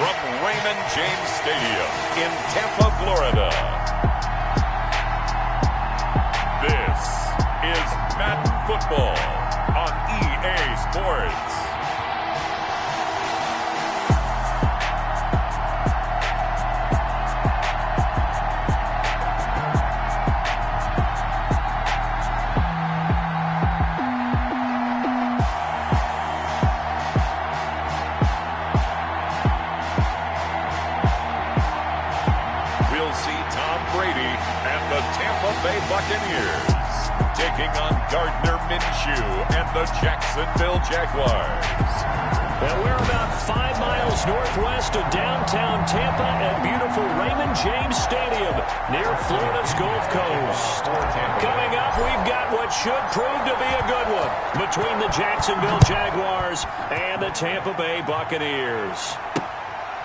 from Raymond James Stadium in Tampa, Florida. This is Madden Football on EA Sports. Buccaneers taking on Gardner Minshew and the Jacksonville Jaguars. Well, we're about 5 miles northwest of downtown Tampa at beautiful Raymond James Stadium near Florida's Gulf Coast. Coming up, we've got what should prove to be a good one between the Jacksonville Jaguars and the Tampa Bay Buccaneers.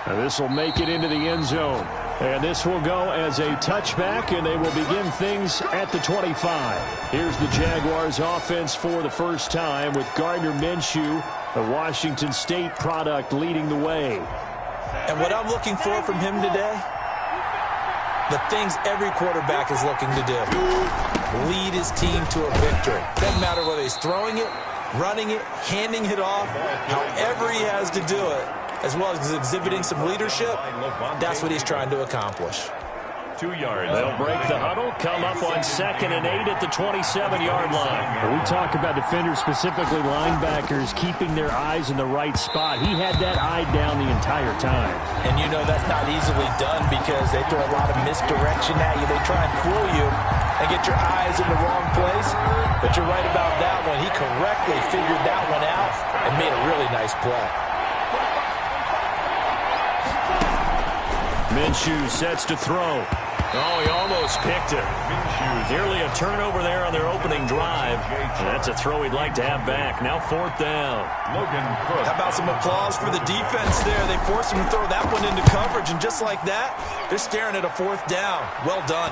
Now, this will make it into the end zone. And this will go as a touchback, and they will begin things at the 25. Here's the Jaguars offense for the first time with Gardner Minshew, the Washington State product, leading the way. And what I'm looking for from him today, the things every quarterback is looking to do. Lead his team to a victory. Doesn't matter whether he's throwing it, running it, handing it off, however he has to do it, as well as exhibiting some leadership. That's what he's trying to accomplish. 2 yards. They'll break the huddle, come up on 2nd and 8 at the 27-yard line. We talk about defenders, specifically linebackers, keeping their eyes in the right spot. He had that eye down the entire time. And you know that's not easily done because they throw a lot of misdirection at you. They try and fool you and get your eyes in the wrong place. But you're right about that one. He correctly figured that one out and made a really nice play. Minshew sets to throw. Oh, he almost picked it. Nearly a turnover there on their opening drive. And that's a throw he'd like to have back. Now 4th down. How about some applause for the defense there? They forced him to throw that one into coverage, and just like that, they're staring at a 4th down. Well done.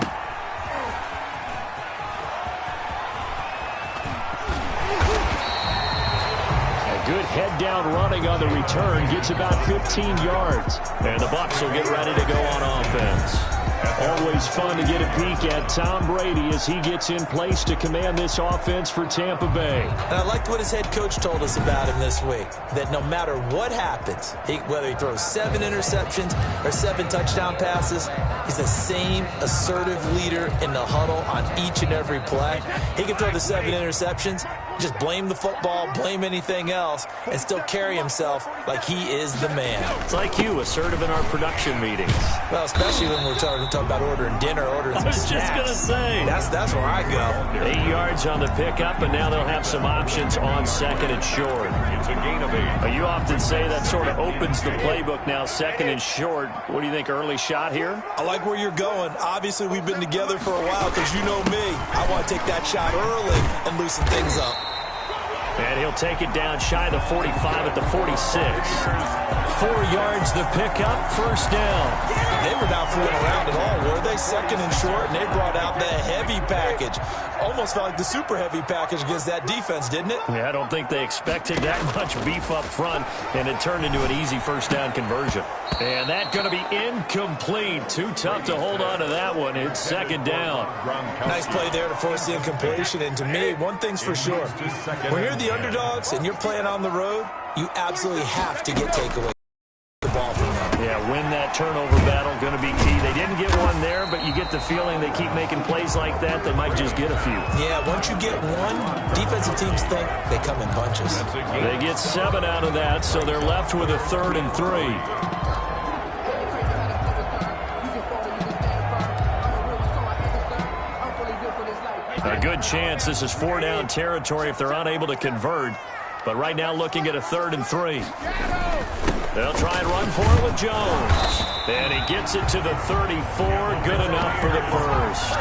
Good head-down running on the return. Gets about 15 yards. And the Bucs will get ready to go on offense. Always fun to get a peek at Tom Brady as he gets in place to command this offense for Tampa Bay. And I liked what his head coach told us about him this week, that no matter what happens, whether he throws 7 interceptions or 7 touchdown passes, he's the same assertive leader in the huddle on each and every play. He can throw the 7 interceptions, just blame the football, blame anything else, and still carry himself like he is the man. It's like you, assertive in our production meetings. Well, especially when we're talking about ordering dinner, ordering some snacks. I was just going to say. That's where I go. 8 yards on the pickup, and now they'll have some options on 2nd and short. It's a gain of 8. You often say that sort of opens the playbook now, 2nd and short. What do you think, early shot here? I like where you're going. Obviously, we've been together for a while because you know me. I want to take that shot early and loosen things up. And he'll take it down shy of the 45 at the 46. 4 yards the pickup, 1st down. They were not fooling around at all, were they? 2nd and short, and they brought out the heavy package. Almost felt like the super heavy package against that defense, didn't it? Yeah, I don't think they expected that much beef up front, and it turned into an easy 1st down conversion. And that's going to be incomplete. Too tough to hold on to that one. It's 2nd down. Nice play there to force the incompletion, and to me, one thing's for sure. When you're the underdogs and you're playing on the road, you absolutely have to get takeaway the ball from them. Yeah, win that turnover battle, going to be key. They didn't get one there, but you get the feeling they keep making plays like that, they might just get a few. Yeah, once you get one, defensive teams think they come in bunches. They get 7 out of that, so they're left with a 3rd and 3. A good chance this is 4-down territory if they're unable to convert. But right now looking at a 3rd and 3. They'll try and run for it with Jones. And he gets it to the 34. Good enough for the 1st.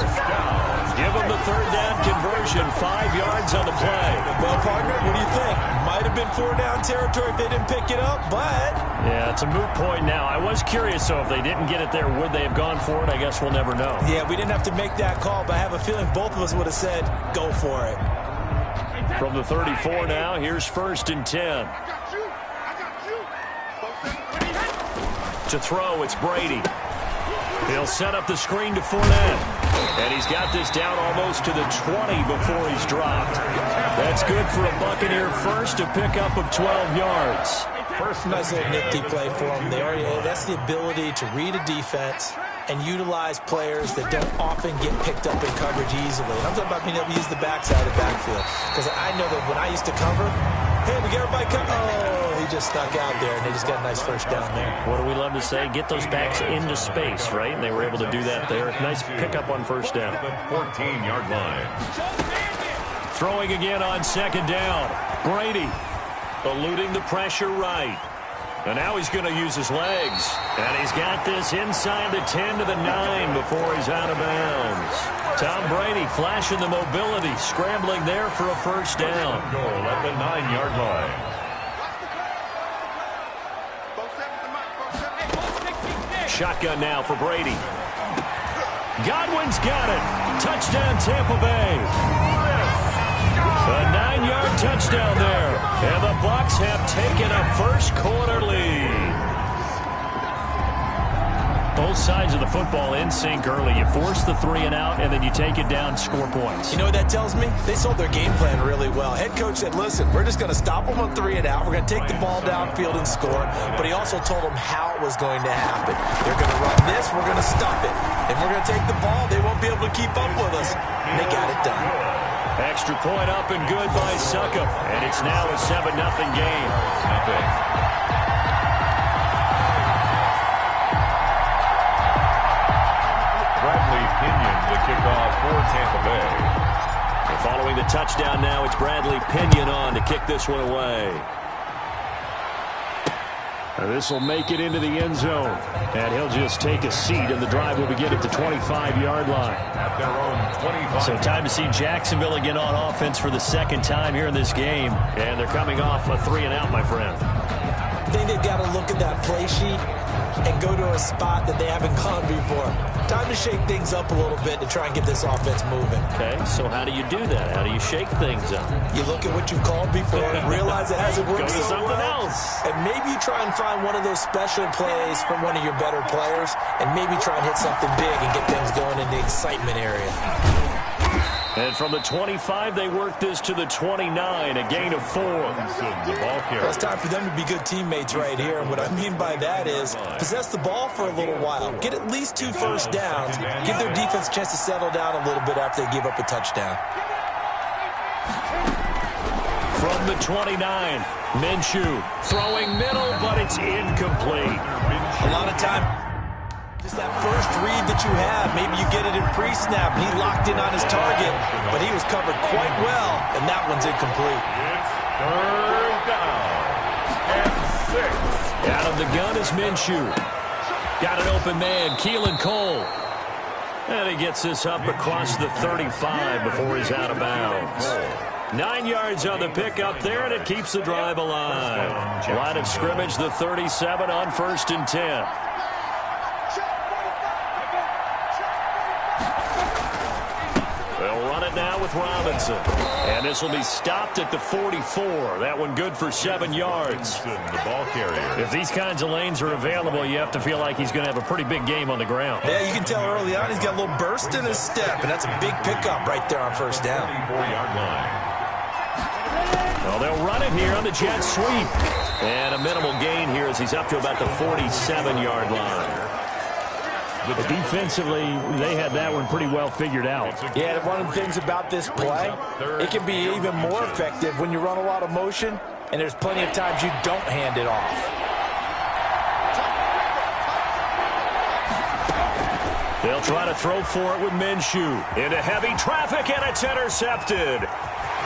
Give him the 3rd down conversion. 5 yards on the play. Well, partner, what do you think? Might have been 4-down territory if they didn't pick it up, but... Yeah, it's a moot point now. I was curious, so if they didn't get it there, would they have gone for it? I guess we'll never know. Yeah, we didn't have to make that call, but I have a feeling both of us would have said, go for it. From the 34 now, here's 1st and 10. To throw, it's Brady. He'll set up the screen to Fournette. And he's got this down almost to the 20 before he's dropped. That's good for a Buccaneer first, a pickup of 12 yards. First, nice little nifty play for him. That's the ability to read a defense and utilize players that don't often get picked up in coverage easily. And I'm talking about being able to use the backside of the backfield. Because I know that when I used to cover, hey, we got everybody cover. Oh, he just snuck out there, and they just got a nice first down there. What do we love to say? Get those backs into space, right? And they were able to do that there. Nice pickup on first down. 14-yard line. Throwing again on second down. Brady eluding the pressure right. And now he's going to use his legs. And he's got this inside the 10 to the 9 before he's out of bounds. Tom Brady flashing the mobility, scrambling there for a first down. Goal at the 9-yard line. Shotgun now for Brady. Godwin's got it. Touchdown Tampa Bay. A 9-yard touchdown there. And the Bucs have taken a first quarter lead. Both sides of the football in sync early. You force the 3-and-out, and then you take it down, score points. You know what that tells me? They sold their game plan really well. Head coach said, listen, we're just going to stop them on 3-and-out. We're going to take the ball downfield and score. But he also told them how it was going to happen. They're going to run this. We're going to stop it. And we're going to take the ball. They won't be able to keep up with us. And they got it done. Extra point up and good by Suckup. And it's now a 7-0 game. Bradley Pinion to kick off for Tampa Bay. And following the touchdown now, it's Bradley Pinion on to kick this one away. And this will make it into the end zone. And he'll just take a seat, and the drive will begin at the 25-yard line. At their own 25. So time to see Jacksonville again on offense for the second time here in this game. And they're coming off a 3-and-out, my friend. I think they've got to look at that play sheet and go to a spot that they haven't gone before. Time to shake things up a little bit to try and get this offense moving. Okay, so how do you do that? How do you shake things up? You look at what you've called before and realize it hasn't worked Go to so something well. else. And maybe you try and find one of those special plays from one of your better players and maybe try and hit something big and get things going in the excitement area. And from the 25, they work this to the 29, a gain of 4. Well, it's time for them to be good teammates right here. And what I mean by that is possess the ball for a little while. Get at least 2 first downs. Give their defense a chance to settle down a little bit after they give up a touchdown. From the 29, Minshew throwing middle, but it's incomplete. A lot of time. Just that first read that you have, maybe you get it in pre-snap. He locked in on his target, but he was covered quite well, and that one's incomplete. It's third down and 6. Out of the gun is Minshew. Got an open man, Keelan Cole. And he gets this up across the 35 before he's out of bounds. 9 yards on the pickup there, and it keeps the drive alive. Line of scrimmage, the 37 on 1st and 10. Now with Robinson. And this will be stopped at the 44. That one good for 7 yards. The ball carrier. If these kinds of lanes are available, you have to feel like he's going to have a pretty big game on the ground. Yeah, you can tell early on he's got a little burst in his step, and that's a big pickup right there on first down. 4-yard line. Well, they'll run it here on the jet sweep. And a minimal gain here as he's up to about the 47-yard line. But defensively, they had that one pretty well figured out. Yeah, one of the things about this play, it can be even more effective when you run a lot of motion, and there's plenty of times you don't hand it off. They'll try to throw for it with Minshew. Into heavy traffic, and it's intercepted.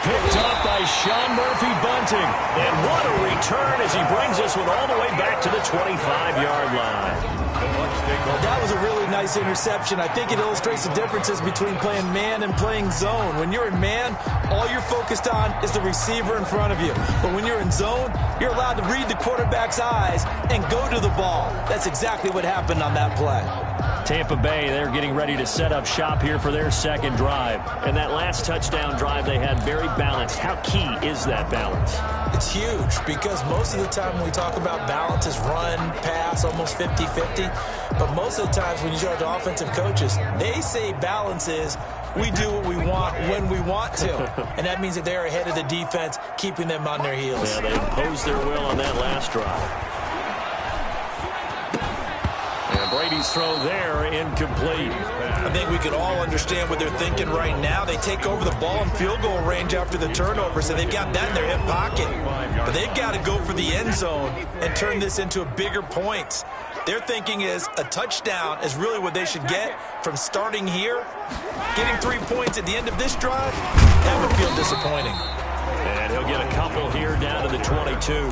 Picked up by Sean Murphy-Bunting. And what a return as he brings this one all the way back to the 25-yard line. That was a really nice interception. I think it illustrates the differences between playing man and playing zone. When you're in man, all you're focused on is the receiver in front of you. But when you're in zone, you're allowed to read the quarterback's eyes and go to the ball. That's exactly what happened on that play. Tampa Bay, they're getting ready to set up shop here for their second drive. And that last touchdown drive they had very balanced. How key is that balance? It's huge because most of the time when we talk about balance is run, pass, almost 50-50. But most of the times when you talk to offensive coaches, they say balance is we do what we want when we want to. And that means that they're ahead of the defense, keeping them on their heels. Yeah, they imposed their will on that last drive. And Brady's throw there, incomplete. I think we can all understand what they're thinking right now. They take over the ball in field goal range after the turnover, so they've got that in their hip pocket. But they've got to go for the end zone and turn this into a bigger point. Their thinking is a touchdown is really what they should get from starting here. Getting 3 points at the end of this drive, that would feel disappointing. And he'll get a couple here down to the 22.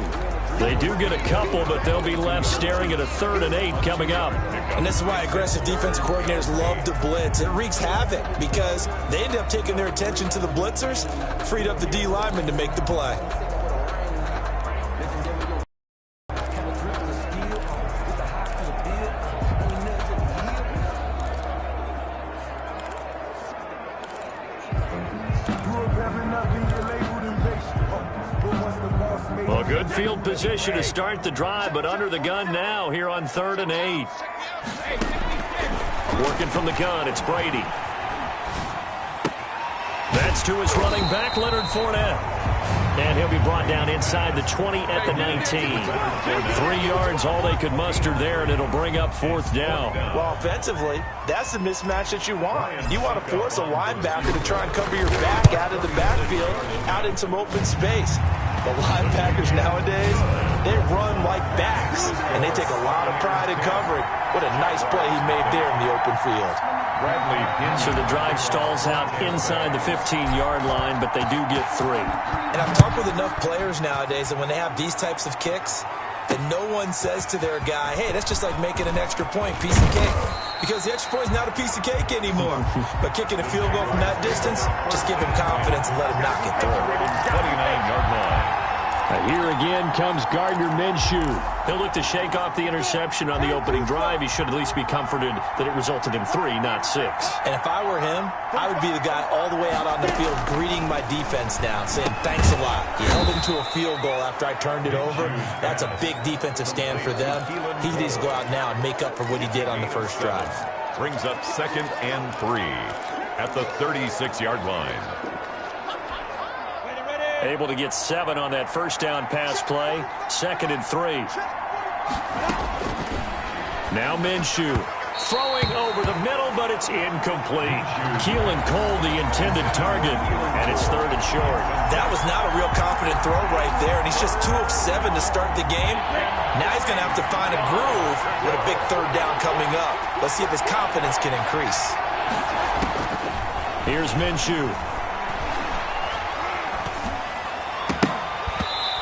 They do get a couple, but they'll be left staring at a 3rd and 8 coming up. And this is why aggressive defensive coordinators love to blitz. It wreaks havoc because they end up taking their attention to the blitzers, freed up the D lineman to make the play. Well, good field position to start the drive, but under the gun now here on 3rd and 8. Working from the gun, it's Brady. That's to his running back, Leonard Fournette. And he'll be brought down inside the 20 at the 19. 3 yards, all they could muster there, and it'll bring up 4th down. Well, offensively, that's the mismatch that you want. You want to force a linebacker to try and cover your back out of the backfield, out in some open space. The linebackers nowadays, they run like backs, and they take a lot of pride in covering. What a nice play he made there in the open field. So the drive stalls out inside the 15-yard line, but they do get 3. And I've talked with enough players nowadays that when they have these types of kicks, that no one says to their guy, hey, that's just like making an extra point, piece of cake. Because the extra point is not a piece of cake anymore. But kicking a field goal from that distance, just give him confidence and let him knock it through. 29-yard line. Here again comes Gardner Minshew. He'll look to shake off the interception on the opening drive. He should at least be comforted that it resulted in 3, not 6. And if I were him, I would be the guy all the way out on the field greeting my defense now, saying thanks a lot. You held him to a field goal after I turned it over. That's a big defensive stand for them. He needs to go out now and make up for what he did on the first drive. Brings up 2nd and 3 at the 36-yard line. Able to get 7 on that first down pass play. 2nd and 3. Now Minshew throwing over the middle, but it's incomplete. Keelan Cole, the intended target, and it's 3rd and short. That was not a real confident throw right there, and he's just 2 of 7 to start the game. Now he's going to have to find a groove with a big 3rd down coming up. Let's see if his confidence can increase. Here's Minshew.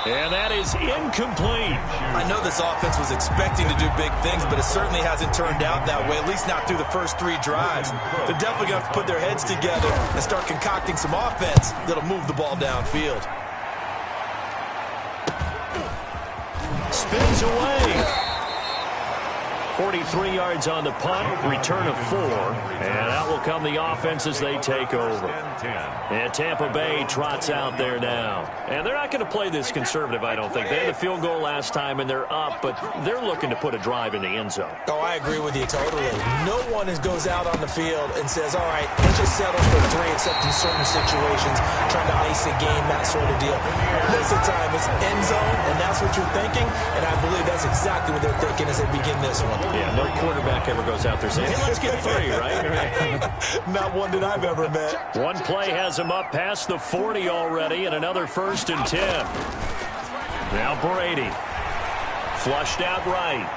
And that is incomplete. I know this offense was expecting to do big things, but it certainly hasn't turned out that way, at least not through the first 3 drives. They're definitely going to have to put their heads together and start concocting some offense that'll move the ball downfield. Spins away. 43 yards on the punt, return of 4, and out will come the offense as they take over. And Tampa Bay trots out there now. And they're not going to play this conservative, I don't think. They had a field goal last time, and they're up, but they're looking to put a drive in the end zone. Oh, I agree with you totally. No one goes out on the field and says, all right, let's just settle for 3, except in certain situations, trying to ice a game, that sort of deal. Most of the time, it's end zone, and that's what you're thinking, and I believe that's exactly what they're thinking as they begin this one. Yeah, no quarterback ever goes out there saying, hey, let's get 3, right? Not one that I've ever met. One play has him up past the 40 already, and another 1st and 10. Now Brady. Flushed out right.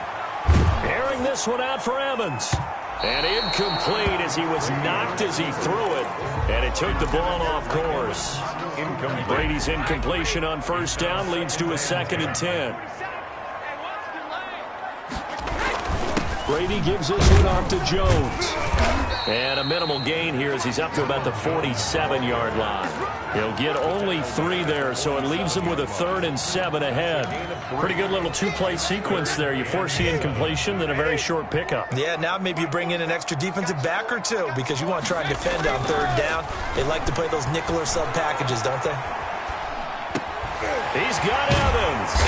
Airing this one out for Evans. And incomplete as he was knocked as he threw it. And it took the ball off course. Brady's incompletion on 1st down leads to a 2nd and 10. Brady gives this one off to Jones. And a minimal gain here as he's up to about the 47-yard line. He'll get only 3 there, so it leaves him with a 3rd and 7 ahead. Pretty good little 2-play sequence there. You force the incompletion, then a very short pickup. Yeah, now maybe you bring in an extra defensive back or 2 because you want to try and defend on 3rd down. They like to play those nickel or sub packages, don't they? He's got Evans.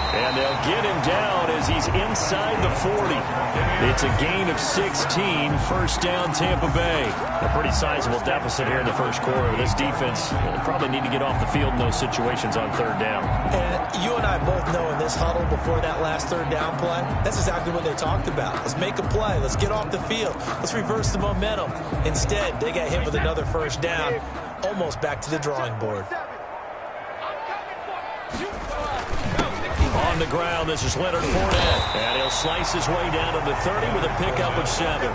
And they'll get him down as he's inside the 40. It's a gain of 16, 1st down Tampa Bay. A pretty sizable deficit here in the first quarter. This defense will probably need to get off the field in those situations on 3rd down. And you and I both know in this huddle before that last 3rd down play, that's exactly what they talked about. Let's make a play. Let's get off the field. Let's reverse the momentum. Instead, they got hit with another 1st down, almost back to the drawing board. On the ground, this is Leonard Fournette. And he'll slice his way down to the 30 with a pickup of 7.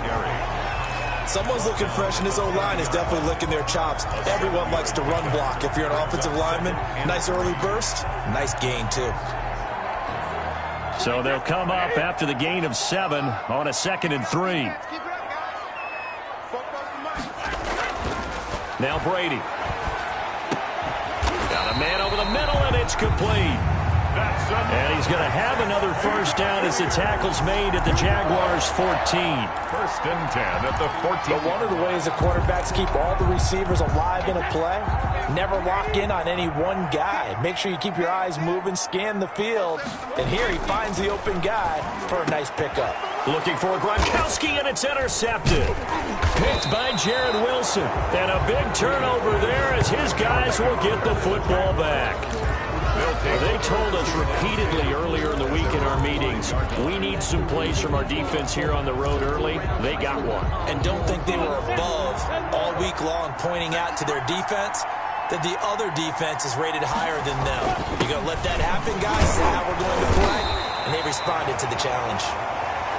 Someone's looking fresh, and his O-line is definitely licking their chops. Everyone likes to run block. If you're an offensive lineman, nice early burst, nice gain, too. So they'll come up after the gain of 7 on a 2nd and 3. Now Brady. Got a man over the middle, and it's complete. And he's going to have another 1st down as the tackle's made at the Jaguars' 14. 1st and 10 at the 14. But one of the ways the quarterbacks keep all the receivers alive in a play, never lock in on any one guy. Make sure you keep your eyes moving, scan the field. And here he finds the open guy for a nice pickup. Looking for Gronkowski, and it's intercepted. Picked by Jared Wilson. And a big turnover there as his guys will get the football back. They told us repeatedly earlier in the week in our meetings, we need some plays from our defense here on the road early. They got one. And don't think they were above all week long pointing out to their defense that the other defense is rated higher than them. You going to let that happen, guys? Is that how we're going to play? And they responded to the challenge.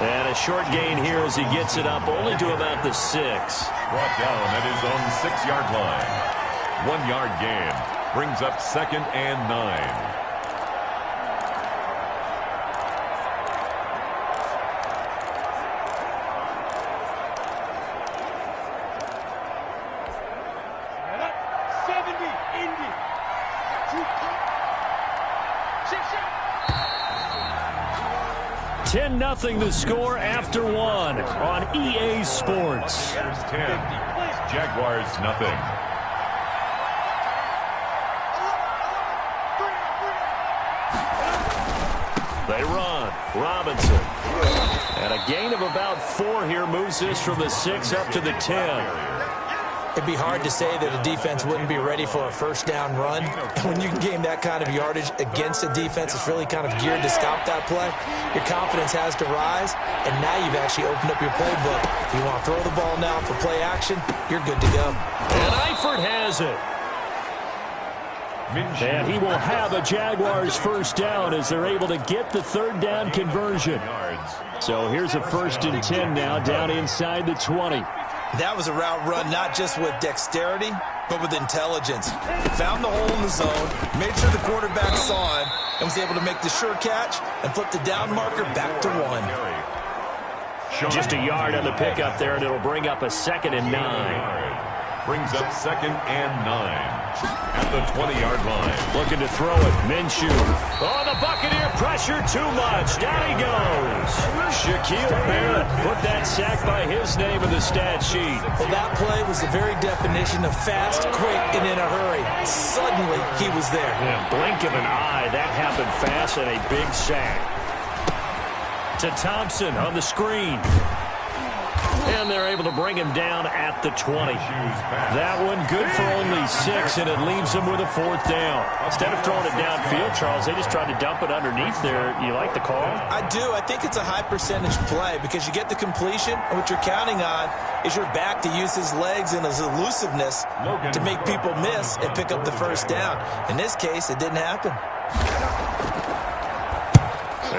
And a short gain here as he gets it up only to about the 6. Brought down at his own 6-yard line. 1-yard gain. Brings up 2nd and 9. Nothing to score after 1 on EA Sports. Here's 10. Jaguars nothing. They run. Robinson. And a gain of about 4 here moves this from the 6 up to the 10. It'd be hard to say that a defense wouldn't be ready for a 1st down run. And when you can gain that kind of yardage against a defense that's really kind of geared to stop that play, your confidence has to rise, and now you've actually opened up your playbook. If you want to throw the ball now for play action, you're good to go. And Eifert has it. And he will have a Jaguars 1st down as they're able to get the 3rd down conversion. So here's a 1st and 10 now down inside the 20. That was a route run not just with dexterity, but with intelligence. Found the hole in the zone, made sure the quarterback saw him, and was able to make the sure catch and flip the down marker back to 1. Just a yard on the pickup there, and it'll bring up a 2nd and 9. Brings up 2nd and 9 at the 20-yard line. Looking to throw it. Minshew. Oh, the Buccaneer pressure too much. Down he goes. Shaquille Barrett put that sack by his name in the stat sheet. Well, that play was the very definition of fast, quick, and in a hurry. Suddenly, he was there. Yeah, blink of an eye. That happened fast and a big sack. To Thompson on the screen. And they're able to bring him down at the 20. That one good for only 6, and it leaves him with a 4th down. Instead of throwing it downfield, Charles, they just tried to dump it underneath there. You like the call? I do. I think it's a high-percentage play because you get the completion, and what you're counting on is your back to use his legs and his elusiveness to make people miss and pick up the 1st down. In this case, it didn't happen.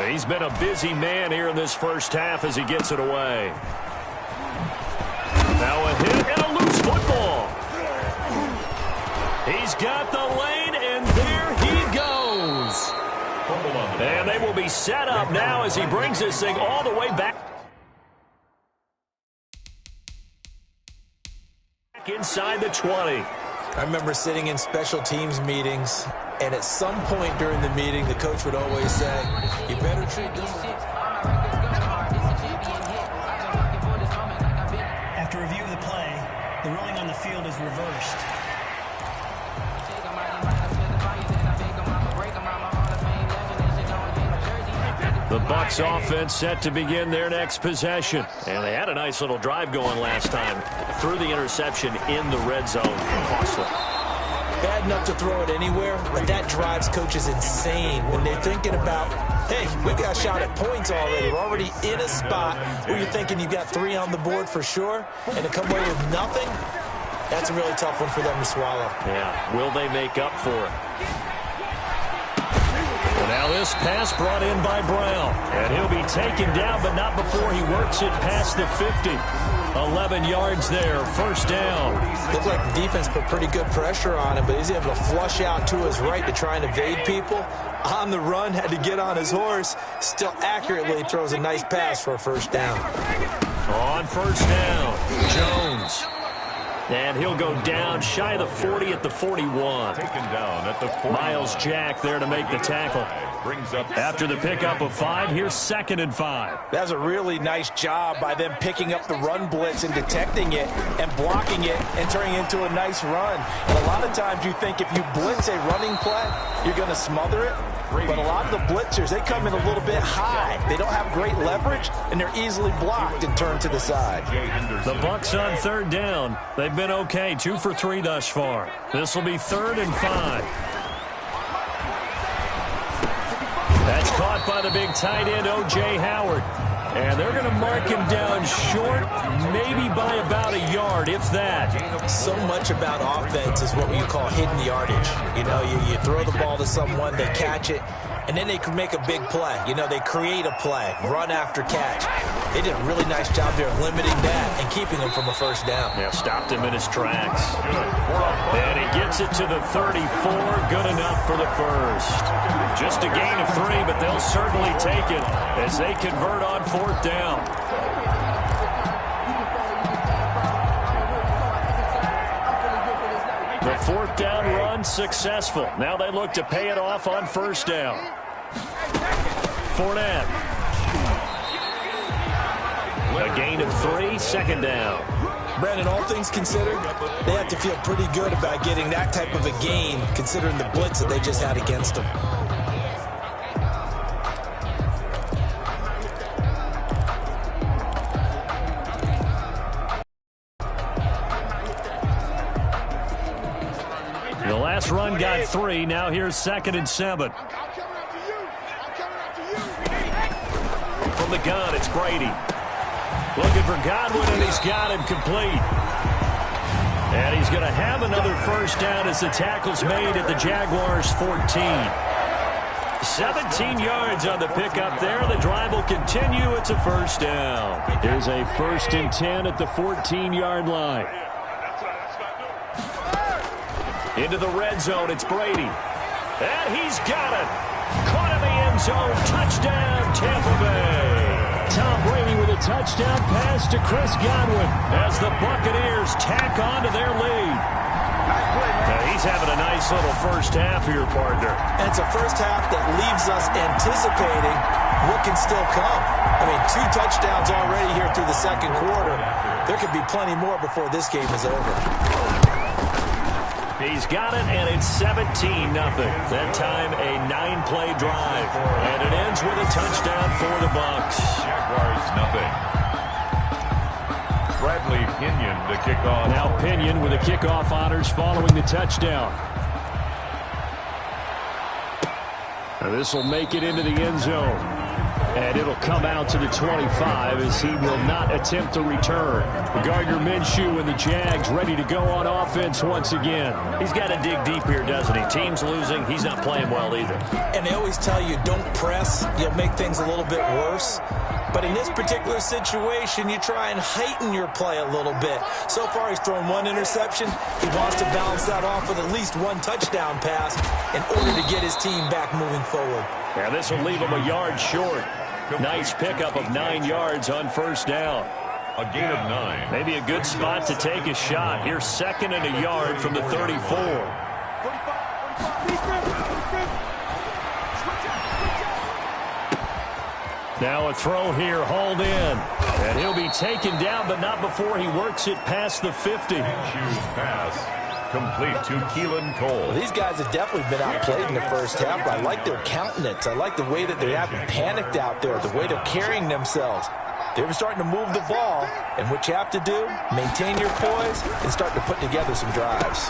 He's been a busy man here in this first half as he gets it away. Now a hit and a loose football. He's got the lane, and there he goes. And they will be set up now as he brings this thing all the way back. inside the 20. I remember sitting in special teams meetings, and at some point during the meeting, the coach would always say, you better treat this. After review of the play, the ruling on the field is reversed. The Bucs offense set to begin their next possession. And they had a nice little drive going last time. Threw the interception in the red zone. Costly. Bad enough to throw it anywhere, but that drives coaches insane when they're thinking about, hey, we've got a shot at points already. We're already in a spot where you're thinking you've got 3 on the board for sure, and to come away with nothing, that's a really tough one for them to swallow. Yeah, will they make up for it? Now this pass brought in by Brown. And he'll be taken down, but not before he works it past the 50. 11 yards there, first down. Looked like the defense put pretty good pressure on him, but he's able to flush out to his right to try and evade people. On the run, had to get on his horse. Still accurately throws a nice pass for a first down. On first down, Jones. And he'll go down shy of the 40 at the 41. Taken down at the 41. Miles Jack there to make the tackle. Brings up After the pickup of 5, here's 2nd and 5. That's a really nice job by them picking up the run blitz and detecting it and blocking it and turning it into a nice run. And a lot of times you think if you blitz a running play, you're going to smother it. But a lot of the blitzers, they come in a little bit high. They don't have great leverage, and they're easily blocked and turned to the side. The Bucs on 3rd down. They've been okay, 2 for 3 thus far. This will be 3rd and 5. That's caught by the big tight end, O.J. Howard. And they're going to mark him down short, maybe by about a yard, if that. So much about offense is what we call hidden yardage. You know, you throw the ball to someone, they catch it, and then they can make a big play. You know, they create a play, run after catch. They did a really nice job there of limiting that and keeping him from a first down. Yeah, stopped him in his tracks. And he gets it to the 34, good enough for the first. Just a gain of 3, but they'll certainly take it as they convert on 4th down. The 4th down run successful. Now they look to pay it off on first down. Fournette. A gain of 3, 2nd down. Brandon, all things considered, they have to feel pretty good about getting that type of a gain, considering the blitz that they just had against them. The last run got 3. Now here's 2nd and 7. From the gun, it's Brady. Looking for Godwin, and he's got him complete. And he's going to have another first down as the tackle's made at the Jaguars' 14. 17 yards on the pickup there. The drive will continue. It's a first down. Here's a 1st and 10 at the 14-yard line. Into the red zone, it's Brady. And he's got it. Caught in the end zone. Touchdown, Tampa Bay. Tom Brady with a touchdown pass to Chris Godwin as the Buccaneers tack on to their lead. Now he's having a nice little first half here, partner. And it's a first half that leaves us anticipating what can still come. I mean, 2 touchdowns already here through the 2nd quarter. There could be plenty more before this game is over. He's got it, and it's 17-0. That time, a 9-play drive. And it ends with a touchdown for the Bucs. Jaguars, nothing. Bradley Pinion to kick off. Now Pinion with the kickoff honors following the touchdown. Now this will make it into the end zone. And it'll come out to the 25 as he will not attempt to return. Gardner Minshew and the Jags ready to go on offense once again. He's got to dig deep here, doesn't he? Team's losing. He's not playing well either. And they always tell you, don't press. You'll make things a little bit worse. But in this particular situation, you try and heighten your play a little bit. So far, he's thrown 1 interception. He wants to balance that off with at least 1 touchdown pass in order to get his team back moving forward. Yeah, this will leave him a yard short. Nice pickup of 9 yards on first down. A gain of 9. Maybe a good spot to take a shot. Here's 2nd and a yard from the 34. Now a throw here, hauled in. And he'll be taken down, but not before he works it past the 50. Minshew's pass complete to Keelan Cole. Well, these guys have definitely been outplayed in the first half, but I like their countenance. I like the way that they haven't panicked out there, the way they're carrying themselves. They were starting to move the ball, and what you have to do, maintain your poise and start to put together some drives.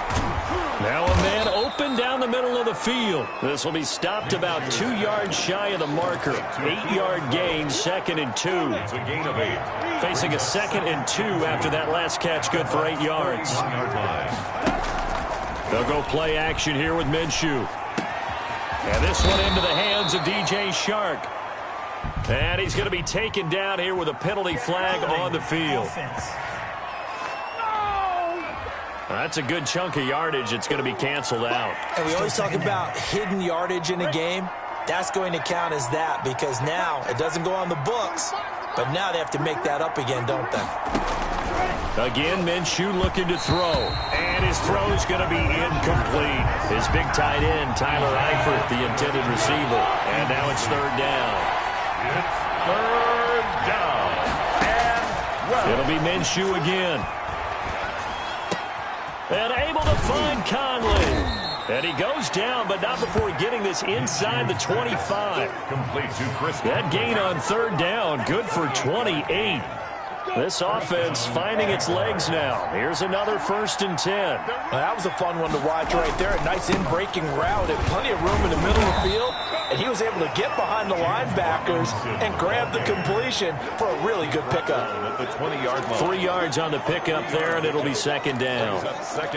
Now a man open down the middle of the field. This will be stopped about 2 yards shy of the marker. 8-yard gain, 2nd and 2. It's a gain of 8. Facing a 2nd and 2 after that last catch, good for 8 yards. 1-yard line. They'll go play action here with Minshew. And this one into the hands of DJ Shark. And he's going to be taken down here with a penalty flag on the field. That's a good chunk of yardage. It's going to be canceled out. And we always talk about hidden yardage in a game. That's going to count as that because now it doesn't go on the books, but now they have to make that up again, don't they? Again, Minshew looking to throw. And his throw's going to be incomplete. His big tight end, Tyler Eifert, the intended receiver. And now it's 3rd down. It's 3rd down. And well. It'll be Minshew again. And able to find Conley. And he goes down, but not before getting this inside the 25. Complete to Chris. That gain on 3rd down, good for 28. This offense finding its legs now. Here's another 1st and 10. Well, that was a fun one to watch right there. A nice in-breaking route and plenty of room in the middle of the field. And he was able to get behind the linebackers and grab the completion for a really good pickup. At the 20-yard line. 3 yards on the pickup there, and it'll be 2nd down.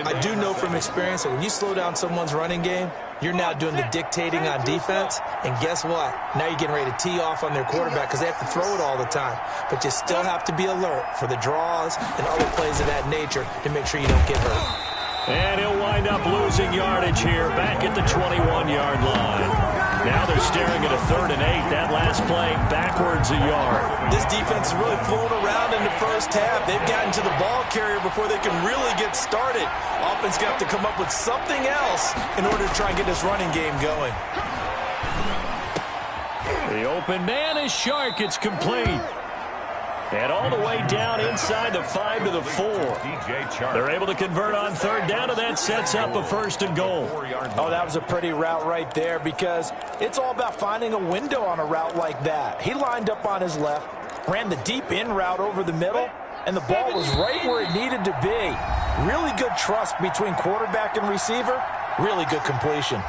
I do know from experience that when you slow down someone's running game, you're now doing the dictating on defense. And guess what? Now you're getting ready to tee off on their quarterback because they have to throw it all the time. But you still have to be alert for the draws and other plays of that nature to make sure you don't get hurt. And he'll wind up losing yardage here back at the 21-yard line. Now they're staring at a 3rd and 8. That last play backwards a yard. This defense is really fooling around in the first half. They've gotten to the ball carrier before they can really get started. Offense got to come up with something else in order to try and get this running game going. The open man is Shark. It's complete. And all the way down inside the 5 to the 4. They're able to convert on 3rd down, and that sets up a 1st and goal. Oh, that was a pretty route right there because it's all about finding a window on a route like that. He lined up on his left, ran the deep in route over the middle, and the ball was right where it needed to be. Really good trust between quarterback and receiver. Really good completion.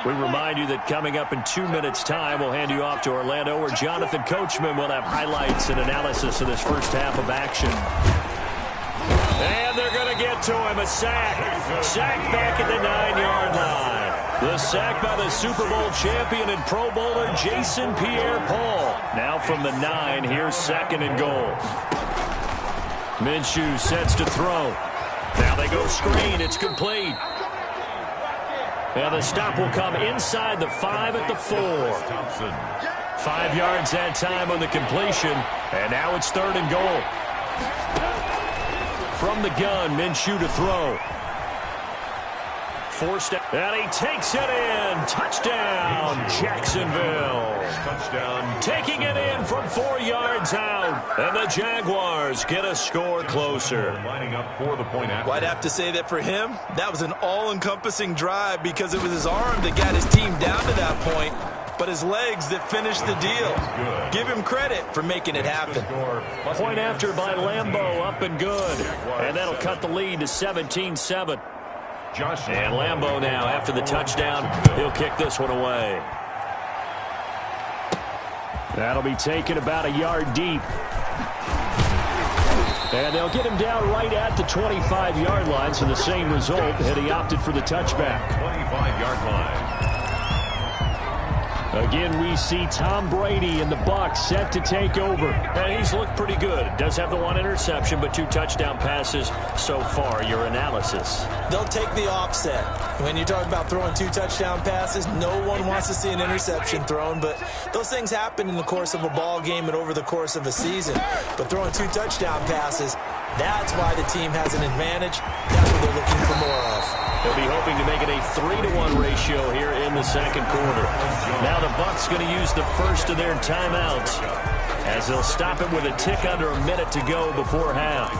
We remind you that coming up in 2 minutes' time, we'll hand you off to Orlando, where Jonathan Coachman will have highlights and analysis of this first half of action. And they're going to get to him. A sack. Sack back at the 9-yard line. The sack by the Super Bowl champion and Pro Bowler Jason Pierre-Paul. Now from the 9, here's 2nd and goal. Minshew sets to throw. Now they go screen. It's complete. And the stop will come inside the 5 at the 4. 5 yards that time on the completion. And now it's 3rd and goal. From the gun, Minshew to throw. Forced out, and he takes it in. Touchdown, Jacksonville. Touchdown. Taking it in from 4 yards out. And the Jaguars get a score closer. Lining up for the point after. Well, I'd have to say that for him, that was an all-encompassing drive because it was his arm that got his team down to that point, but his legs that finished the deal. Give him credit for making it happen. Point after by Lambeau, up and good. And that'll cut the lead to 17-7. And Lambeau now, after the touchdown, he'll kick this one away. That'll be taken about a yard deep. And they'll get him down right at the 25-yard line, so the same result, and he opted for the touchback. 25-yard line. Again, we see Tom Brady and the Bucs set to take over. And he's looked pretty good. Does have the one interception, but 2 touchdown passes so far. Your analysis? They'll take the offset. When you talk about throwing 2 touchdown passes, no one wants to see an interception thrown, but those things happen in the course of a ball game and over the course of a season. But throwing 2 touchdown passes, that's why the team has an advantage. That's what they're looking for more of. They'll be hoping to make it a 3-to-1 ratio here in the second quarter. Now the Bucs going to use the first of their timeouts as they'll stop it with a tick under a minute to go before half.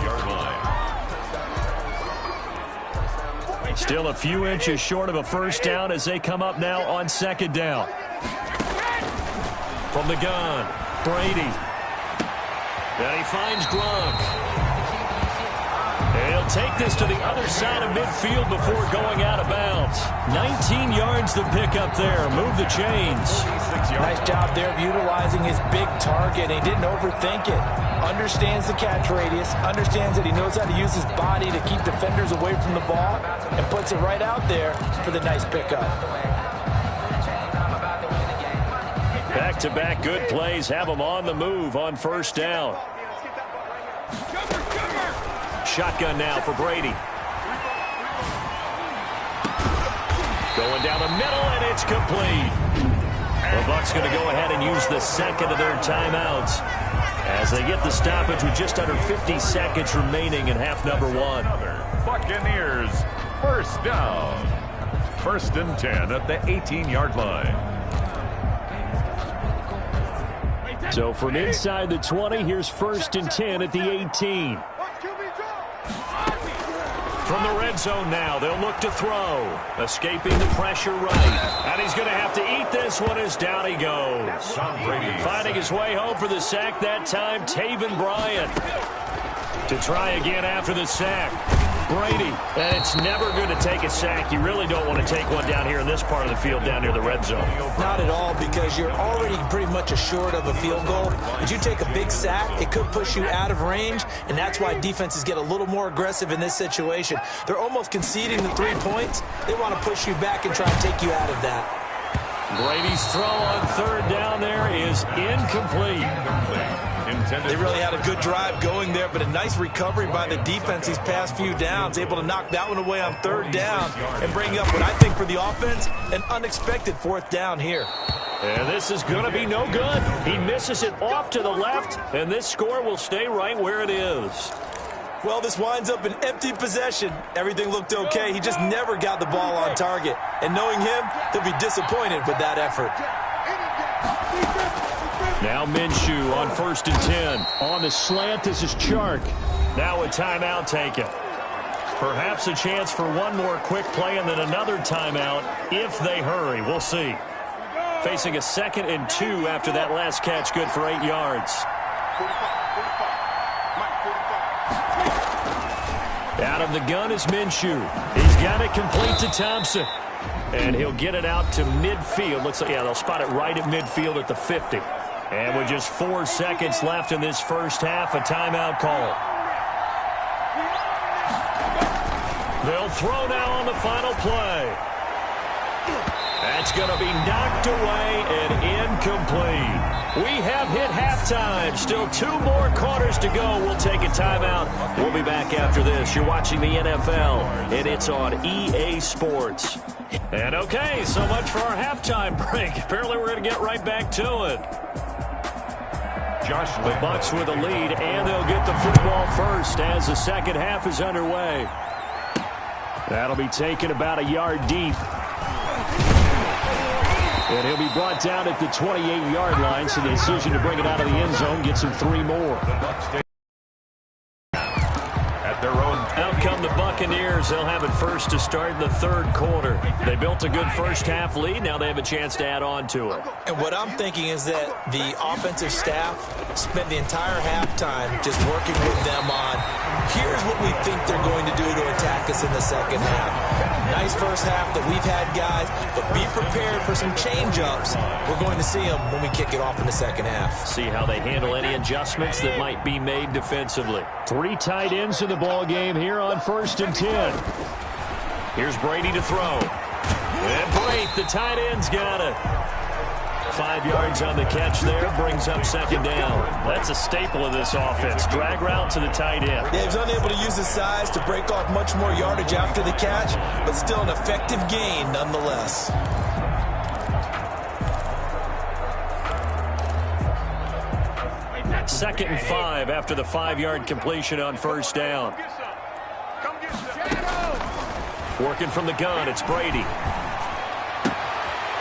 Still a few inches short of a first down as they come up now on second down. From the gun, Brady. And he finds Gronk. He'll take this to the other side of midfield before going out of bounds. 19 yards to pick up there. Move the chains. Nice job there of utilizing his big target. He didn't overthink it. Understands the catch radius. Understands that he knows how to use his body to keep defenders away from the ball. And puts it right out there for the nice pickup. Back-to-back good plays have them on the move on first down. Shotgun now for Brady. Going down the middle, and it's complete. The Bucs going to go ahead and use the second of their timeouts as they get the stoppage with just under 50 seconds remaining in half number 1. Buccaneers, first down. 1st and 10 at the 18-yard line. So from inside the 20, here's 1st and 10 at the 18. From the red zone now, they'll look to throw. Escaping the pressure right. And he's going to have to eat this one as down he goes. Finding his way home for the sack that time, Taven Bryan. To try again after the sack. Brady. And it's never good to take a sack. You really don't want to take one down here in this part of the field down near the red zone. Not at all, because you're already pretty much assured of a field goal. If you take a big sack, it could push you out of range, and that's why defenses get a little more aggressive in this situation. They're almost conceding the 3 points. They want to push you back and try and take you out of that. Brady's throw on 3rd down there is incomplete. They really had a good drive going there, but a nice recovery by the defense these past few downs, able to knock that one away on 3rd down and bring up what I think for the offense, an unexpected 4th down here. And this is going to be no good. He misses it off to the left, and this score will stay right where it is. Well, this winds up an empty possession. Everything looked okay. He just never got the ball on target. And knowing him, he'll be disappointed with that effort. Now Minshew on 1st and 10. On the slant, this is Chark. Now a timeout taken. Perhaps a chance for one more quick play and then another timeout if they hurry. We'll see. Facing a 2nd and 2 after that last catch, good for 8 yards. Out of the gun is Minshew. He's got it complete to Thompson. And he'll get it out to midfield. Looks like, yeah, they'll spot it right at midfield at the 50. And with just 4 seconds left in this first half, a timeout call. They'll throw now on the final play. That's going to be knocked away and incomplete. We have hit halftime. Still 2 more quarters to go. We'll take a timeout. We'll be back after this. You're watching the NFL, and it's on EA Sports. And okay, so much for our halftime break. Apparently we're going to get right back to it. The Bucs with a lead, and they'll get the football first as the second half is underway. That'll be taken about a yard deep. And he'll be brought down at the 28-yard line, so the decision to bring it out of the end zone gets him 3 more. Their own. Out come the Buccaneers. They'll have it first to start in the 3rd quarter. They built a good first half lead. Now they have a chance to add on to it. And what I'm thinking is that the offensive staff spent the entire halftime just working with them on, here's what we think they're going to do to attack us in the second half. Nice first half that we've had, guys, but be prepared for some change-ups. We're going to see them when we kick it off in the second half. See how they handle any adjustments that might be made defensively. 3 tight ends in the ball game here on 1st and 10. Here's Brady to throw. And Brate, the tight end's got it. 5 yards on the catch there. Brings up second down. That's a staple of this offense. Drag route to the tight end. Yeah, he's unable to use his size to break off much more yardage after the catch, but still an effective gain nonetheless. Second and 5 after the 5-yard completion on first down. Working from the gun, it's Brady.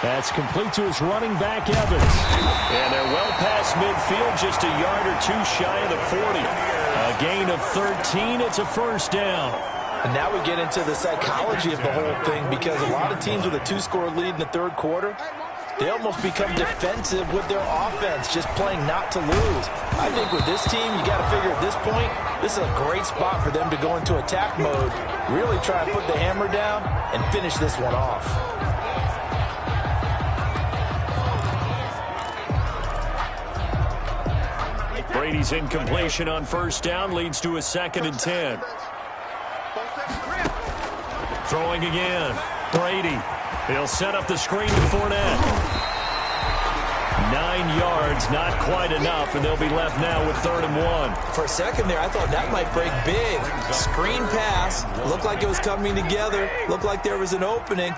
That's complete to his running back, Evans. And they're well past midfield, just a yard or two shy of the 40. A gain of 13, it's a first down. And now we get into the psychology of the whole thing, because a lot of teams with a 2-score lead in the third quarter, they almost become defensive with their offense, just playing not to lose. I think with this team, you got to figure at this point, this is a great spot for them to go into attack mode, really try and put the hammer down and finish this one off. Brady's incompletion on first down leads to a 2nd and 10. Throwing again. Brady. He'll set up the screen to Fournette. 9 yards, not quite enough, and they'll be left now with 3rd and 1. For a second there, I thought that might break big. Screen pass. Looked like it was coming together. Looked like there was an opening.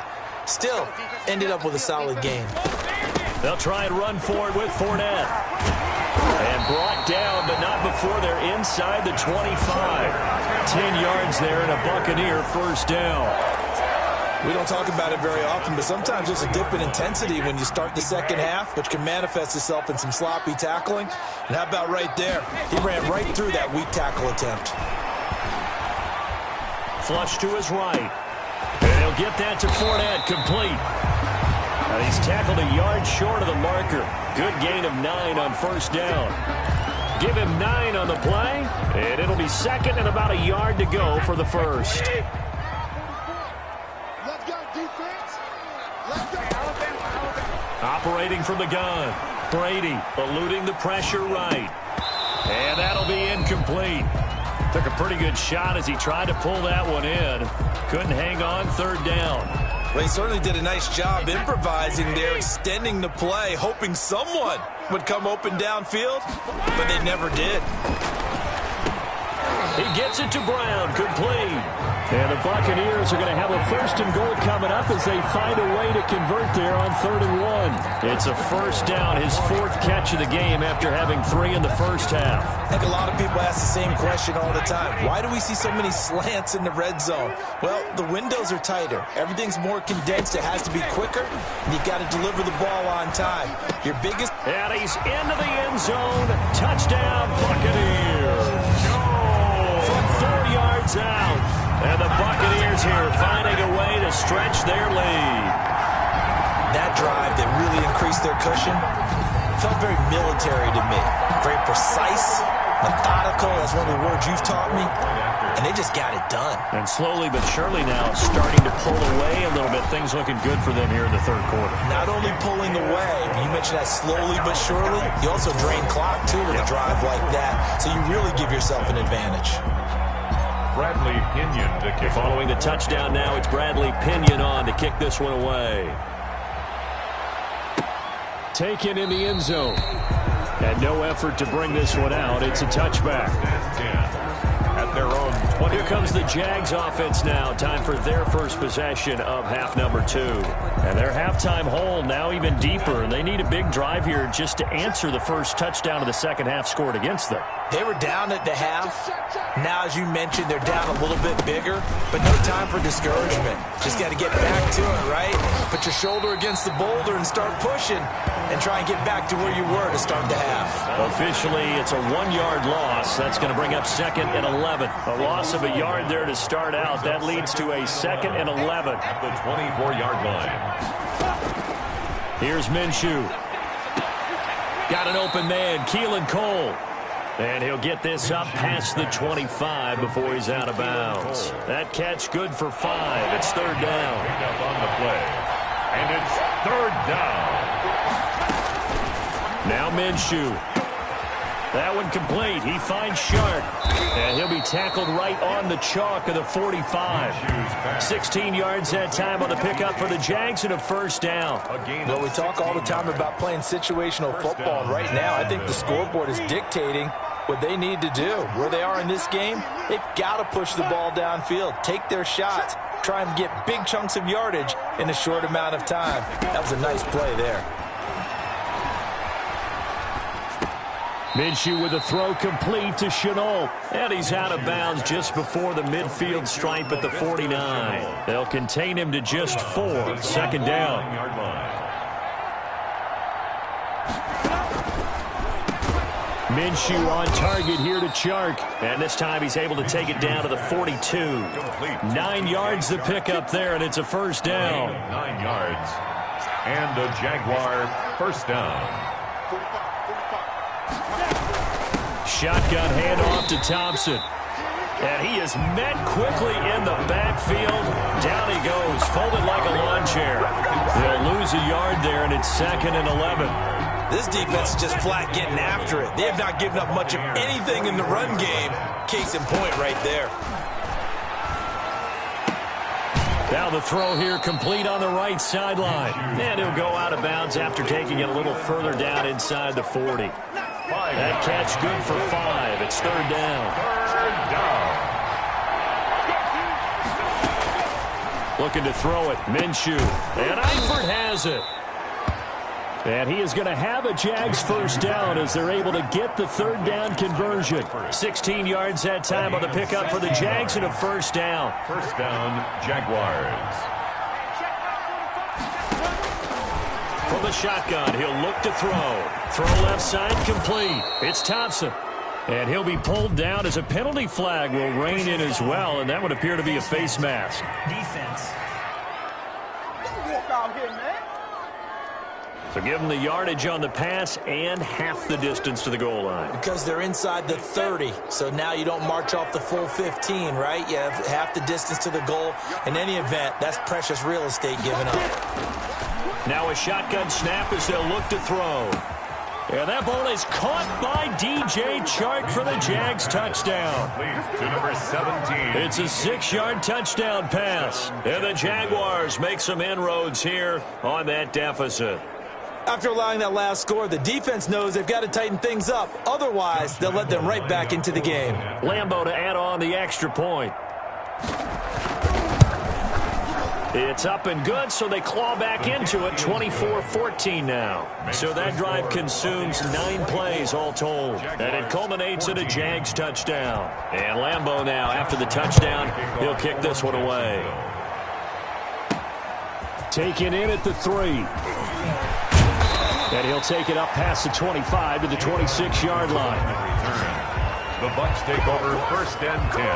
Still, ended up with a solid game. They'll try and run for it with Fournette. And brought down, but not before they're inside the 25. 10 yards there and a Buccaneer first down. We don't talk about it very often, but sometimes there's a dip in intensity when you start the second half, which can manifest itself in some sloppy tackling. And how about right there? He ran right through that weak tackle attempt. Flush to his right. And he'll get that to Fournette, complete. And he's tackled a yard short of the marker. Good gain of 9 on first down. Give him 9 on the play, and it'll be 2nd and about a yard to go for the first. Operating from the gun. Brady eluding the pressure right. And that'll be incomplete. Took a pretty good shot as he tried to pull that one in. Couldn't hang on, 3rd down. Well, he certainly did a nice job improvising there, extending the play, hoping someone would come open downfield, but they never did. He gets it to Brown, complete. And the Buccaneers are going to have a 1st and goal coming up as they find a way to convert there on 3rd and 1. It's a first down, his 4th catch of the game after having 3 in the first half. I think a lot of people ask the same question all the time. Why do we see so many slants in the red zone? Well, the windows are tighter. Everything's more condensed. It has to be quicker, and you've got to deliver the ball on time. Your biggest... And he's into the end zone. Touchdown, Buccaneers. From 4 yards out. And the Buccaneers here finding a way to stretch their lead. That drive that really increased their cushion felt very military to me. Very precise, methodical, that's one of the words you've taught me. And they just got it done. And slowly but surely now starting to pull away a little bit. Things looking good for them here in the 3rd quarter. Not only pulling away, but you mentioned that slowly but surely. You also drain clock, too, with a drive like that. So you really give yourself an advantage. Bradley Pinion to kick. Following the touchdown now, it's Bradley Pinion on to kick this one away. Taken in the end zone. And no effort to bring this one out. It's a touchback. At their own 20. Here comes the Jags offense now. Time for their first possession of half number 2. And their halftime hole now even deeper. And they need a big drive here just to answer the first touchdown of the second half scored against them. They were down at the half. Now, as you mentioned, they're down a little bit bigger, but no time for discouragement. Just got to get back to it, right? Put your shoulder against the boulder and start pushing and try and get back to where you were to start the half. Officially, it's a 1-yard loss. That's going to bring up 2nd and 11. A loss of a yard there to start out. That leads to a 2nd and 11. At the 24-yard line. Here's Minshew. Got an open man, Keelan Cole. And he'll get this up past the 25 before he's out of bounds. That catch good for 5. It's 3rd down. Pick up on the play. And it's 3rd down. Now Minshew. That one complete. He finds Shark. And he'll be tackled right on the chalk of the 45. 16 yards that time on the pickup for the Jags and a first down. Well, we talk all the time about playing situational football. And right now, I think the scoreboard is dictating what they need to do. Where they are in this game, they've got to push the ball downfield, take their shots, try and get big chunks of yardage in a short amount of time. That was a nice play there. Minshew with a throw complete to Shenault. And he's out of bounds just before the midfield stripe at the 49. They'll contain him to just 4. Second down. Minshew on target here to Chark. And this time he's able to take it down to the 42. 9 yards the pickup there, and it's a first down. 9 yards. And a Jaguar first down. Shotgun handoff to Thompson. And he is met quickly in the backfield. Down he goes, folded like a lawn chair. They'll lose a yard there, and it's 2nd and 11. This defense is just flat getting after it. They have not given up much of anything in the run game. Case in point right there. Now the throw here complete on the right sideline. And he'll go out of bounds after taking it a little further down inside the 40. That catch good for 5. It's 3rd down. Looking to throw it. Minshew. And Eifert has it. And he is going to have a Jags first down as they're able to get the 3rd down conversion. 16 yards that time on the pickup for the Jags and a first down. First down, Jaguars. From the shotgun, he'll look to throw. Throw left side complete. It's Thompson. And he'll be pulled down as a penalty flag will rein in as well, and that would appear to be a face mask. Defense. So give them the yardage on the pass and half the distance to the goal line. Because they're inside the 30, so now you don't march off the full 15, right? You have half the distance to the goal. In any event, that's precious real estate given up. Now a shotgun snap as they'll look to throw. And that ball is caught by DJ Chark for the Jags touchdown. To number 17. It's a 6-yard touchdown pass. And the Jaguars make some inroads here on that deficit. After allowing that last score, the defense knows they've got to tighten things up. Otherwise, they'll let them right back into the game. Lambeau to add on the extra point. It's up and good, so they claw back into it, 24-14 now. So that drive consumes 9 plays all told. And it culminates in a Jags touchdown. And Lambeau now, after the touchdown, he'll kick this one away. Taken in at the 3. And he'll take it up past the 25 to the 26-yard line. The Bucs take over 1st and 10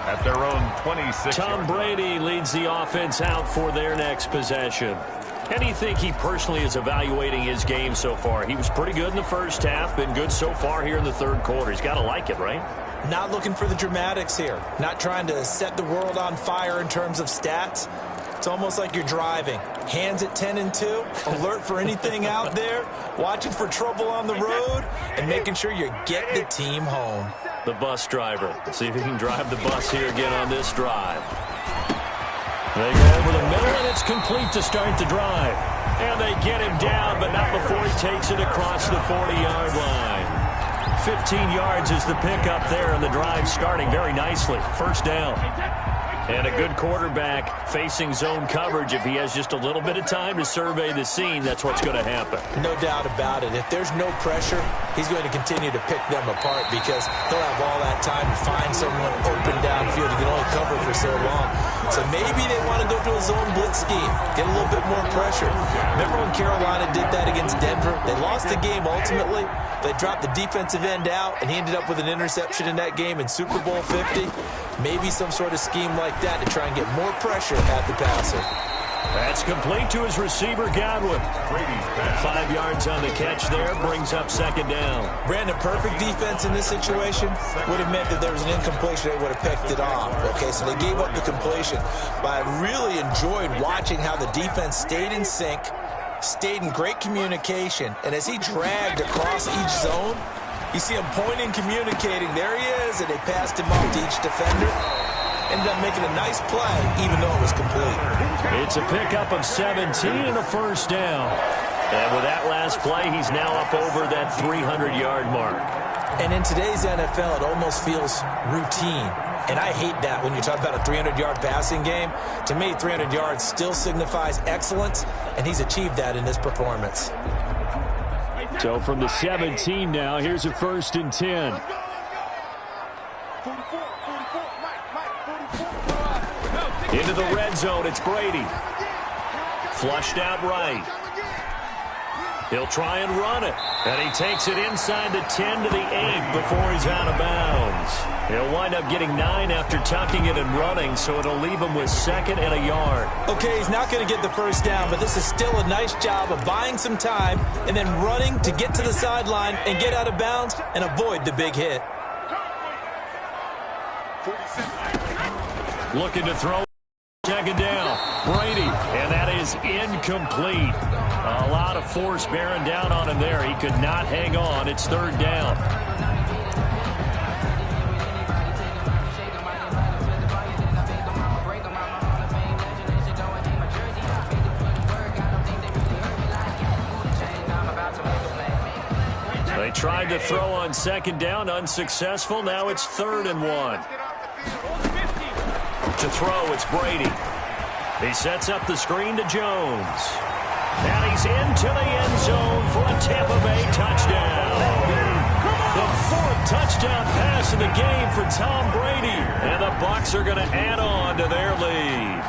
at their own 26. Tom Brady leads the offense out for their next possession. How do you think he personally is evaluating his game so far? He was pretty good in the first half, been good so far here in the 3rd quarter. He's got to like it, right? Not looking for the dramatics here. Not trying to set the world on fire in terms of stats. It's almost like you're driving. Hands at 10 and 2, alert for anything out there, watching for trouble on the road, and making sure you get the team home. The bus driver. See if he can drive the bus here again on this drive. They go over the middle, and it's complete to start the drive. And they get him down, but not before he takes it across the 40-yard line. 15 yards is the pickup there, and the drive starting very nicely. First down. And a good quarterback facing zone coverage. If he has just a little bit of time to survey the scene, that's what's going to happen. No doubt about it. If there's no pressure, he's going to continue to pick them apart because he'll have all that time to find someone open downfield. He can only cover for so long. So maybe they want to go to a zone blitz scheme, get a little bit more pressure. Remember when Carolina did that against Denver? They lost the game ultimately. They dropped the defensive end out, and he ended up with an interception in that game in Super Bowl 50. Maybe some sort of scheme like that to try and get more pressure at the passer. That's complete to his receiver, Godwin. 5 yards on the catch there, brings up 2nd down. Brandon, perfect defense in this situation would have meant that there was an incompletion. They would have picked it off. Okay, so they gave up the completion. But I really enjoyed watching how the defense stayed in sync, stayed in great communication, and as he dragged across each zone, You see him pointing, communicating. There he is, and they passed him off to each defender. Ended up making a nice play, even though it was complete. It's a pickup of 17 and a first down. And with that last play, he's now up over that 300-yard mark. And in today's NFL, it almost feels routine. And I hate that when you talk about a 300-yard passing game. To me, 300 yards still signifies excellence, and he's achieved that in this performance. So from the 17 now, here's a 1st and 10. Into the red zone, it's Brady. Flushed out right. He'll try and run it. And he takes it inside the 10 to the 8 before he's out of bounds. He'll wind up getting 9 after tucking it and running, so it'll leave him with 2nd and a yard. Okay, he's not going to get the first down, but this is still a nice job of buying some time and then running to get to the sideline and get out of bounds and avoid the big hit. Looking to throw. 2nd down. Brady, and that is incomplete. A lot of force bearing down on him there. He could not hang on. It's 3rd down. They tried to throw on 2nd down, unsuccessful. Now it's 3rd and 1. To throw, it's Brady. He sets up the screen to Jones. And he's into the end zone for a Tampa Bay touchdown. The 4th touchdown pass in the game for Tom Brady. And the Bucs are going to add on to their lead.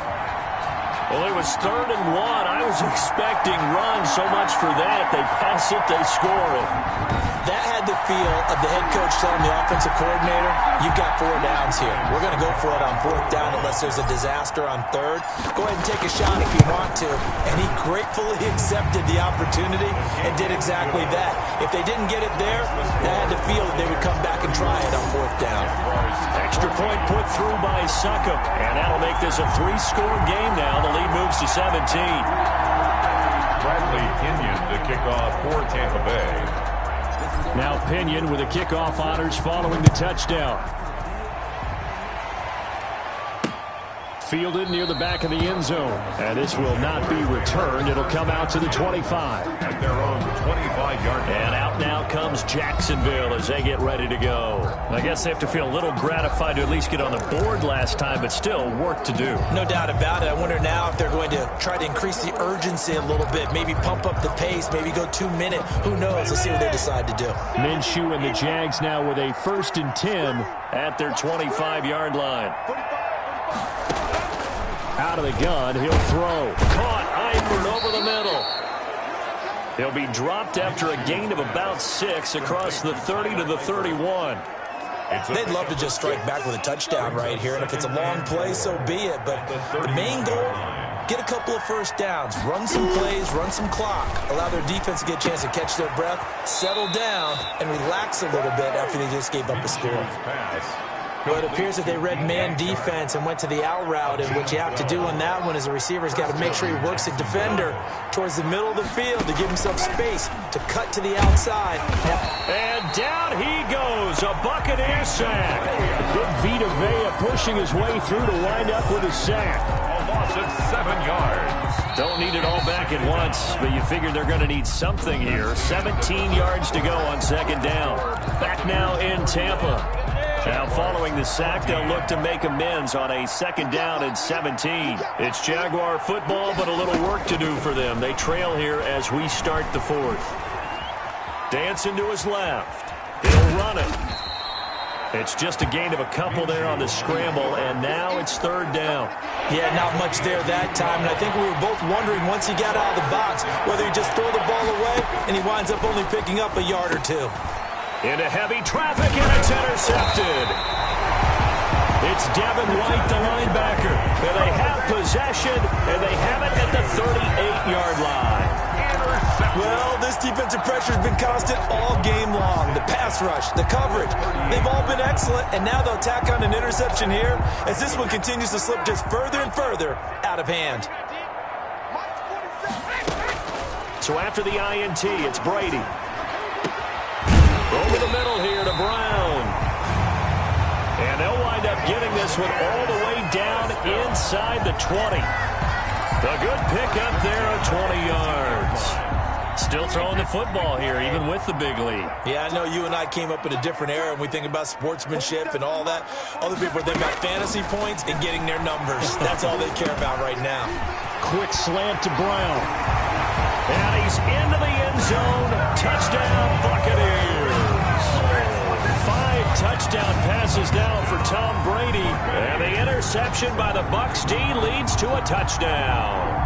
Well, it was 3rd and 1. I was expecting run, so much for that. They pass it, they score it. That had the feel of the head coach telling the offensive coordinator, you've got 4 downs here. We're going to go for it on 4th down unless there's a disaster on 3rd. Go ahead and take a shot if you want to. And he gratefully accepted the opportunity and did exactly that. If they didn't get it there, that had the feel that they would come back and try it on 4th down. Extra point put through by Succop. And that'll make this a 3-score game now. The lead moves to 17. Bradley Pinion to kick off for Tampa Bay. Now Pinion with the kickoff honors following the touchdown. Fielded near the back of the end zone. And this will not be returned. It'll come out to the 25. At their own 25-yard line. And out now comes Jacksonville as they get ready to go. I guess they have to feel a little gratified to at least get on the board last time, but still work to do. No doubt about it. I wonder now if they're going to try to increase the urgency a little bit, maybe pump up the pace, maybe go 2-minute. Who knows? Let's see what they decide to do. Minshew and the Jags now with a 1st and 10 at their 25-yard line. Out of the gun, he'll throw. Caught, Eifert over the middle. He'll be dropped after a gain of about 6 across the 30 to the 31. They'd love to just strike back with a touchdown right here, and if it's a long play, so be it. But the main goal, get a couple of 1st downs, run some plays, run some clock, allow their defense to get a chance to catch their breath, settle down, and relax a little bit after they just gave up a score. Well, it appears that they read man defense and went to the out route, and what you have to do on that one is the receiver's got to make sure he works the defender towards the middle of the field to give himself space to cut to the outside. And down he goes, a Buccaneer sack. Big Vita Vea pushing his way through to wind up with a sack. A loss of 7 yards. Don't need it all back at once, but you figure they're going to need something here. 17 yards to go on 2nd down. Back now in Tampa. Now following the sack, they'll look to make amends on a 2nd down and 17. It's Jaguar football, but a little work to do for them. They trail here as we start the 4th. Dancing to his left. He'll run it. It's just a gain of a couple there on the scramble, and now it's 3rd down. Yeah, not much there that time, and I think we were both wondering once he got out of the box whether he just throw the ball away, and he winds up only picking up a yard or 2. Into heavy traffic, and it's intercepted. It's Devin White, the linebacker. And they have possession, and they have it at the 38-yard line. Well, this defensive pressure has been constant all game long. The pass rush, the coverage, they've all been excellent, and now they'll tack on an interception here as this one continues to slip just further and further out of hand. So after the INT, it's Brady. Over the middle here to Brown. And they'll wind up getting this one all the way down inside the 20. A good pickup there of 20 yards. Still throwing the football here, even with the big lead. Yeah, I know you and I came up in a different era, and we think about sportsmanship and all that. Other people think about fantasy points and getting their numbers. That's all they care about right now. Quick slant to Brown. And he's into the end zone. Touchdown, Buccaneers. 5 touchdown passes now for Tom Brady. And the interception by the Bucs D leads to a touchdown.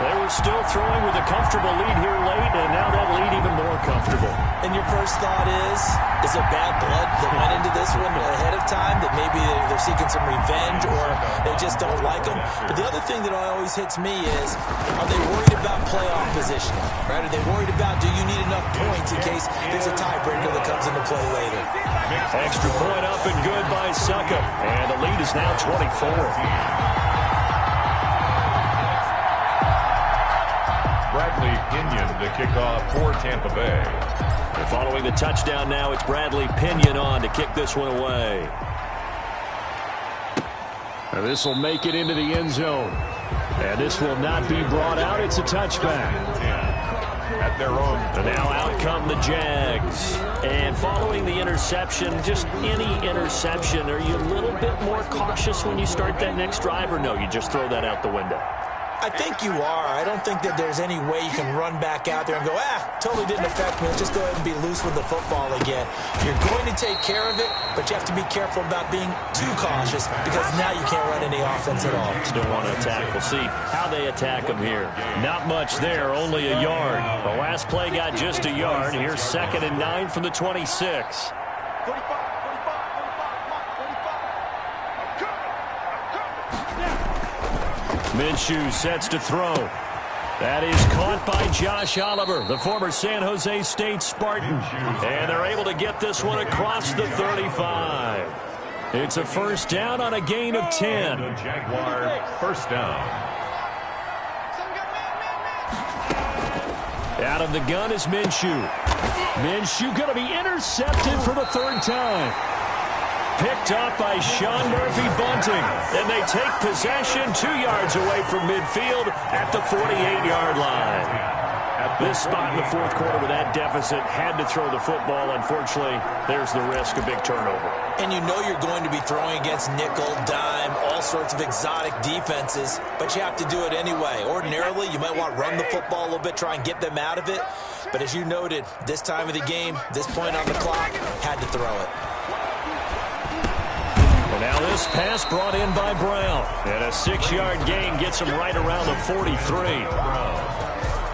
They were still throwing with a comfortable lead here late, and now that lead even more comfortable. And your first thought is there bad blood that went into this one ahead of time, that maybe they're seeking some revenge or they just don't like them? But the other thing that always hits me is, are they worried about playoff positioning? Right? Are they worried about, do you need enough points in case there's a tiebreaker that comes into play later? Extra point up and good by Succop, and the lead is now 24. Bradley Pinion to kick off for Tampa Bay. And following the touchdown now, it's Bradley Pinion on to kick this one away. And this will make it into the end zone. And this will not be brought out. It's a touchback. At their own. And now out come the Jags. And following the interception, just any interception, are you a little bit more cautious when you start that next drive, or no, you just throw that out the window? I think you are. I don't think that there's any way you can run back out there and go, totally didn't affect me. Let's just go ahead and be loose with the football again. You're going to take care of it, but you have to be careful about being too cautious because now you can't run any offense at all. Still want to attack. We'll see how they attack them here. Not much there, only a yard. The last play got just a yard. Here's 2nd and 9 from the 26. Minshew sets to throw. That is caught by Josh Oliver, the former San Jose State Spartan. And they're able to get this one across the 35. It's a first down on a gain of 10. The Jaguar first down. Out of the gun is Minshew. Minshew going to be intercepted for the 3rd time. Picked up by Sean Murphy-Bunting. And they take possession 2 yards away from midfield at the 48-yard line. This spot in the 4th quarter with that deficit, had to throw the football. Unfortunately, there's the risk of big turnover. And you know you're going to be throwing against nickel, dime, all sorts of exotic defenses, but you have to do it anyway. Ordinarily, you might want to run the football a little bit, try and get them out of it. But as you noted, this time of the game, this point on the clock, had to throw it. Now this pass brought in by Brown. And a 6-yard gain gets him right around the 43.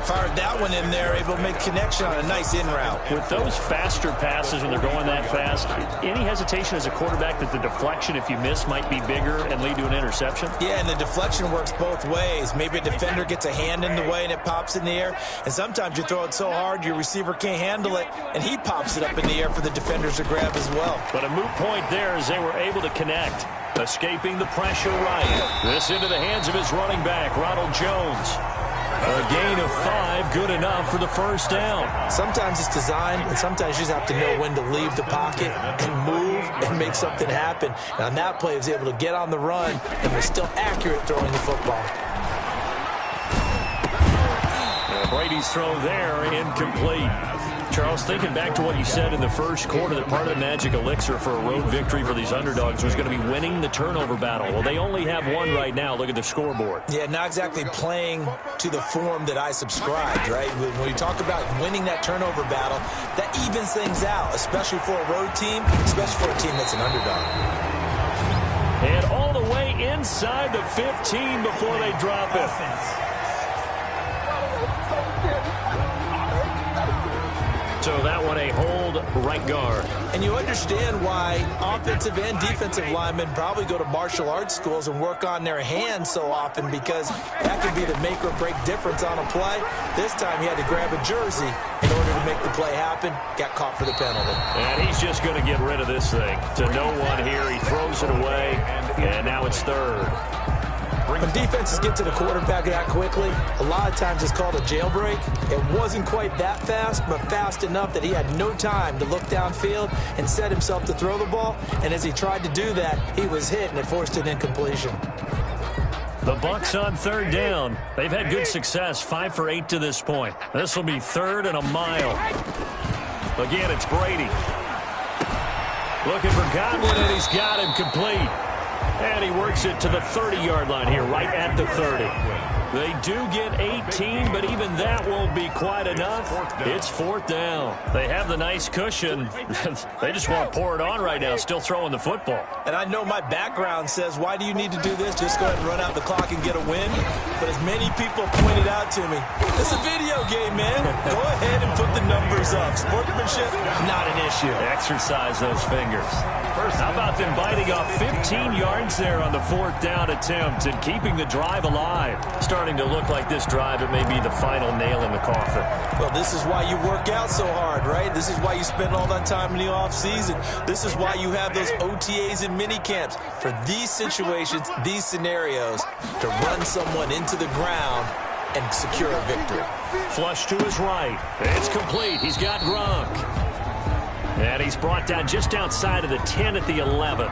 Fired that one in there, able to make connection on a nice in route. With those faster passes when they're going that fast, any hesitation as a quarterback that the deflection, if you miss, might be bigger and lead to an interception? Yeah, and the deflection works both ways. Maybe a defender gets a hand in the way and it pops in the air. And sometimes you throw it so hard your receiver can't handle it, and he pops it up in the air for the defenders to grab as well. But a moot point there as they were able to connect. Escaping the pressure right. This into the hands of his running back, Ronald Jones. A gain of 5, good enough for the first down. Sometimes it's designed, and sometimes you just have to know when to leave the pocket and move and make something happen. And on that play, he was able to get on the run and was still accurate throwing the football. Brady's throw there, incomplete. Charles, thinking back to what you said in the first quarter, that part of the magic elixir for a road victory for these underdogs was going to be winning the turnover battle. Well, they only have one right now. Look at the scoreboard. Yeah, not exactly playing to the form that I subscribed, right? When you talk about winning that turnover battle, that evens things out, especially for a road team, especially for a team that's an underdog. And all the way inside the 15 before they drop it. So that one a hold right guard. And you understand why offensive and defensive linemen probably go to martial arts schools and work on their hands so often, because that could be the make or break difference on a play. This time he had to grab a jersey in order to make the play happen. Got caught for the penalty. And he's just going to get rid of this thing. To no one here. He throws it away, and now it's 3rd. When defenses get to the quarterback that quickly, a lot of times it's called a jailbreak. It wasn't quite that fast, but fast enough that he had no time to look downfield and set himself to throw the ball. And as he tried to do that, he was hit, and it forced an incompletion. The Bucs on third down. They've had good success, 5 for 8 to this point. This will be 3rd and a mile. Again, it's Brady. Looking for Godwin, and he's got him complete. And he works it to the 30-yard line here, right at the 30. They do get 18, but even that won't be quite enough. It's 4th down. They have the nice cushion. They just won't pour it on right now, still throwing the football. And I know my background says, why do you need to do this? Just go ahead and run out the clock and get a win. But as many people pointed out to me, it's a video game, man. Go ahead and put the numbers up. Sportsmanship, not an issue. Exercise those fingers. How about them biting off 15 yards there on the 4th down attempt and keeping the drive alive? Starting to look like this drive, it may be the final nail in the coffin. Well, this is why you work out so hard, right? This is why you spend all that time in the offseason. This is why you have those OTAs and mini camps. For these situations, these scenarios, to run someone into the ground and secure a victory. Flush to his right. It's complete. He's got Gronk. And he's brought down just outside of the 10 at the 11.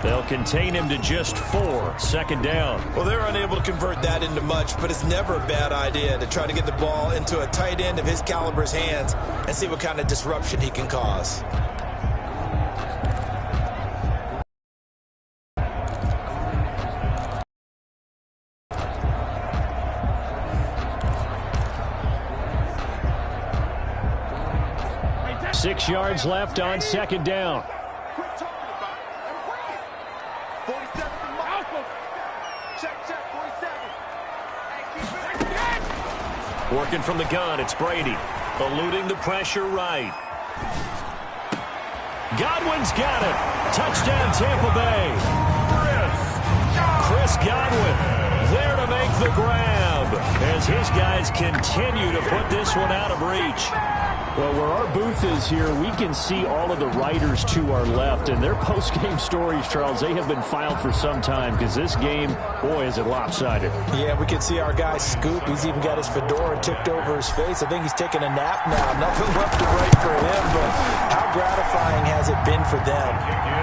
They'll contain him to just 4. 2nd down. Well, they're unable to convert that into much, but it's never a bad idea to try to get the ball into a tight end of his caliber's hands and see what kind of disruption he can cause. Six yards left on 2nd down. Working from the gun, it's Brady. Eluding the pressure right. Godwin's got it. Touchdown, Tampa Bay. Chris Godwin there to make the grab as his guys continue to put this one out of reach. Well, where our booth is here, we can see all of the writers to our left, and their post-game stories, Charles, they have been filed for some time because this game, boy, is it lopsided. Yeah, we can see our guy Scoop. He's even got his fedora tipped over his face. I think he's taking a nap now. Nothing left to write for him, but how gratifying has it been for them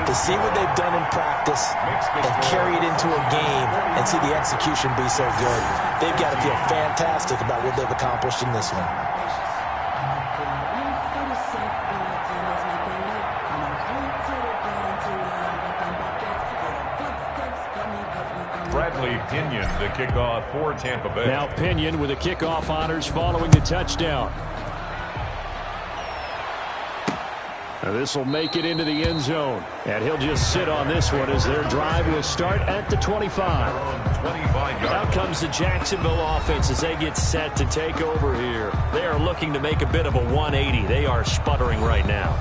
to see what they've done in practice and carry it into a game and see the execution be so good. They've got to feel fantastic about what they've accomplished in this one. Pinion to kick off for Tampa Bay. Now Pinion with the kickoff honors following the touchdown. Now this will make it into the end zone. And he'll just sit on this one as their drive will start at the 25. Out comes the Jacksonville offense as they get set to take over here. They are looking to make a bit of a 180. They are sputtering right now.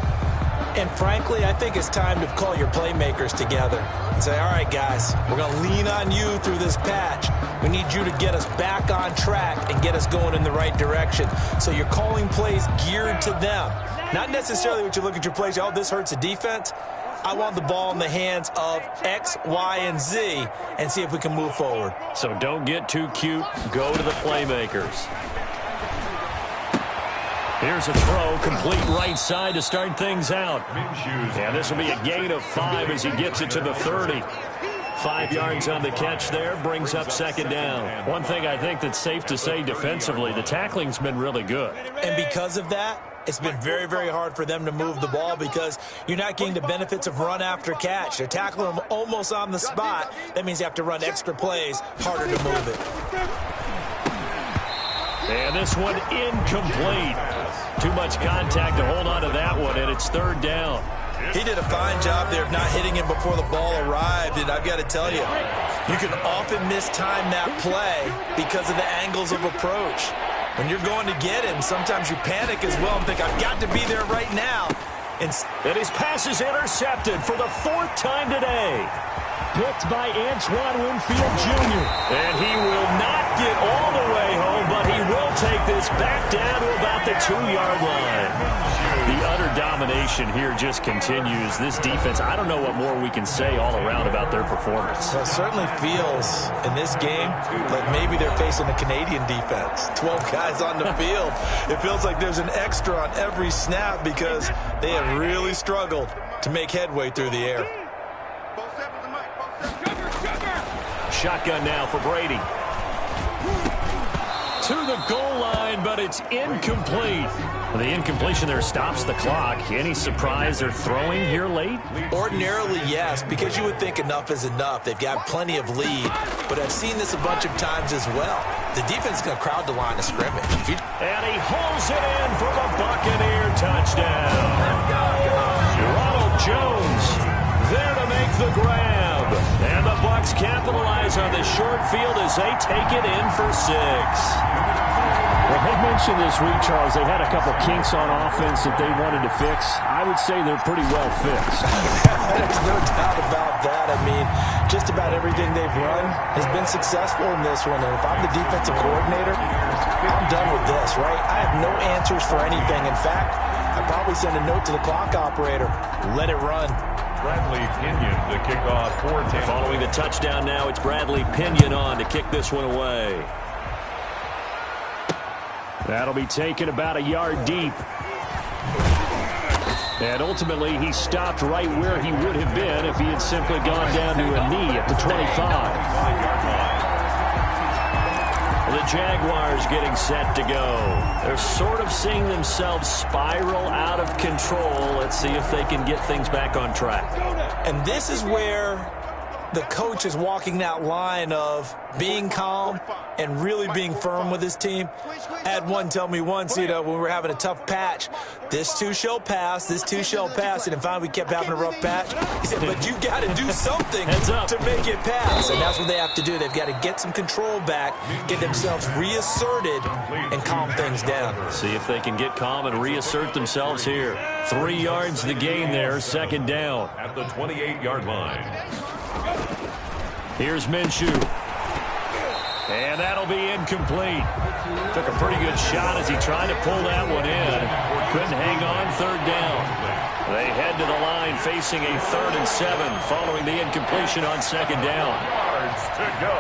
And frankly, I think it's time to call your playmakers together and say, all right, guys, we're going to lean on you through this patch. We need you to get us back on track and get us going in the right direction. So you're calling plays geared to them. Not necessarily what you look at your plays, oh, this hurts the defense. I want the ball in the hands of X, Y, and Z and see if we can move forward. So don't get too cute. Go to the playmakers. Here's a throw, complete right side to start things out. And this will be a gain of 5 as he gets it to the 30. 5 yards on the catch there, brings up 2nd down. One thing I think that's safe to say defensively, the tackling's been really good. And because of that, it's been very, very hard for them to move the ball because you're not getting the benefits of run after catch. They're tackling them almost on the spot. That means you have to run extra plays, harder to move it. And this one incomplete. Too much contact to hold on to that one, and it's 3rd down. He did a fine job there of not hitting him before the ball arrived, and I've got to tell you, you can often mistime that play because of the angles of approach. When you're going to get him, sometimes you panic as well and think, I've got to be there right now. And his pass is intercepted for the 4th time today. Picked by Antoine Winfield Jr. And he will not get all the way home, but he will take this back down to about the 2-yard line. The utter domination domination here just continues. This defense, I don't know what more we can say all around about their performance. Well, it certainly feels in this game like maybe they're facing a Canadian defense. 12 guys on the field. It feels like there's an extra on every snap because they have really struggled to make headway through the air. Shotgun now for Brady. To the goal line, but it's incomplete. The incompletion there stops the clock. Any surprise they're throwing here late? Ordinarily, yes, because you would think enough is enough. They've got plenty of lead, but I've seen this a bunch of times as well. The defense is going to crowd the line of scrimmage. And he holds it in for the Buccaneer touchdown. Ronald Jones there to make the grab. And the Bucs capitalize on the short field as they take it in for 6. Well, they mentioned this week, Charles, they had a couple kinks on offense that they wanted to fix. I would say they're pretty well fixed. There's no doubt about that. I mean, just about everything they've run has been successful in this one. And if I'm the defensive coordinator, I'm done with this, right? I have no answers for anything. In fact, I'd probably send a note to the clock operator. Let it run. Bradley Pinion to kick off for Tampa. Following the touchdown now, it's Bradley Pinion on to kick this one away. That'll be taken about a yard deep. And ultimately, he stopped right where he would have been if he had simply gone down to a knee at the 25. The Jaguars getting set to go. They're sort of seeing themselves spiral out of control. Let's see if they can get things back on track. And this is where the coach is walking that line of being calm and really being firm with his team. I had one tell me once, when we were having a tough patch, this too shall pass, this too shall pass. And finally we kept having a rough patch. He said, but you got to do something to make it pass. And that's what they have to do. They've got to get some control back, get themselves reasserted, and calm things down. See if they can get calm and reassert themselves here. 3 yards the gain there, second down. At the 28-yard line. Here's Minshew. And that'll be incomplete. Took a pretty good shot as he tried to pull that one in. Couldn't hang on, third down. They head to the line facing a 3rd and 7 following the incompletion on second down. Yards to go.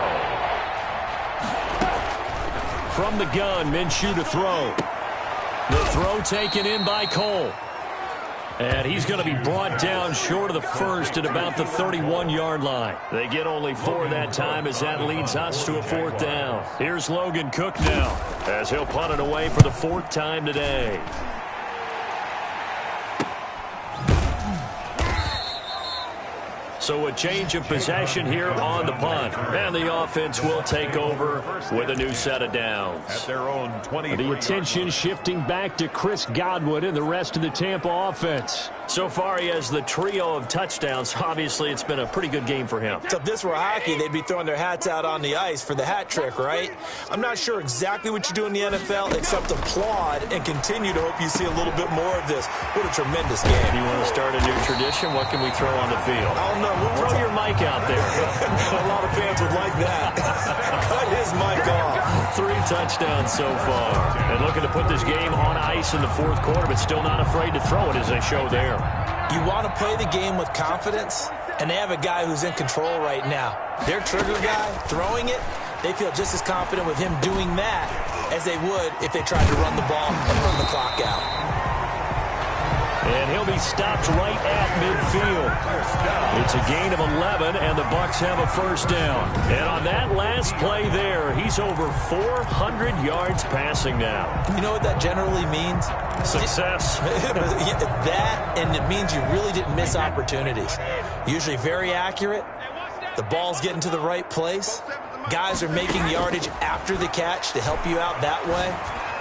From the gun, Minshew to throw. The throw taken in by Cole. And he's going to be brought down short of the first at about the 31-yard line. They get only 4 that time as that leads us to a 4th down. Here's Logan Cook now as he'll punt it away for the 4th time today. So a change of possession here on the punt. And the offense will take over with a new set of downs. At their own 20. The attention shifting back to Chris Godwin and the rest of the Tampa offense. So far, he has the trio of touchdowns. Obviously, it's been a pretty good game for him. So if this were hockey, they'd be throwing their hats out on the ice for the hat trick, right? I'm not sure exactly what you do in the NFL except applaud and continue to hope you see a little bit more of this. What a tremendous game. You want to start a new tradition? What can we throw on the field? I don't know. Throw your mic out there. A lot of fans would like that. Cut his mic off. 3 touchdowns so far. And looking to put this game on ice in the 4th quarter, but still not afraid to throw it as they show there. You want to play the game with confidence, and they have a guy who's in control right now. Their trigger guy, throwing it, they feel just as confident with him doing that as they would if they tried to run the ball and run the clock out. And he'll be stopped right at midfield. It's a gain of 11, and the Bucs have a 1st down. And on that last play there, he's over 400 yards passing now. You know what that generally means? Success. That, and it means you really didn't miss opportunities. Usually very accurate. The ball's getting to the right place. Guys are making yardage after the catch to help you out that way.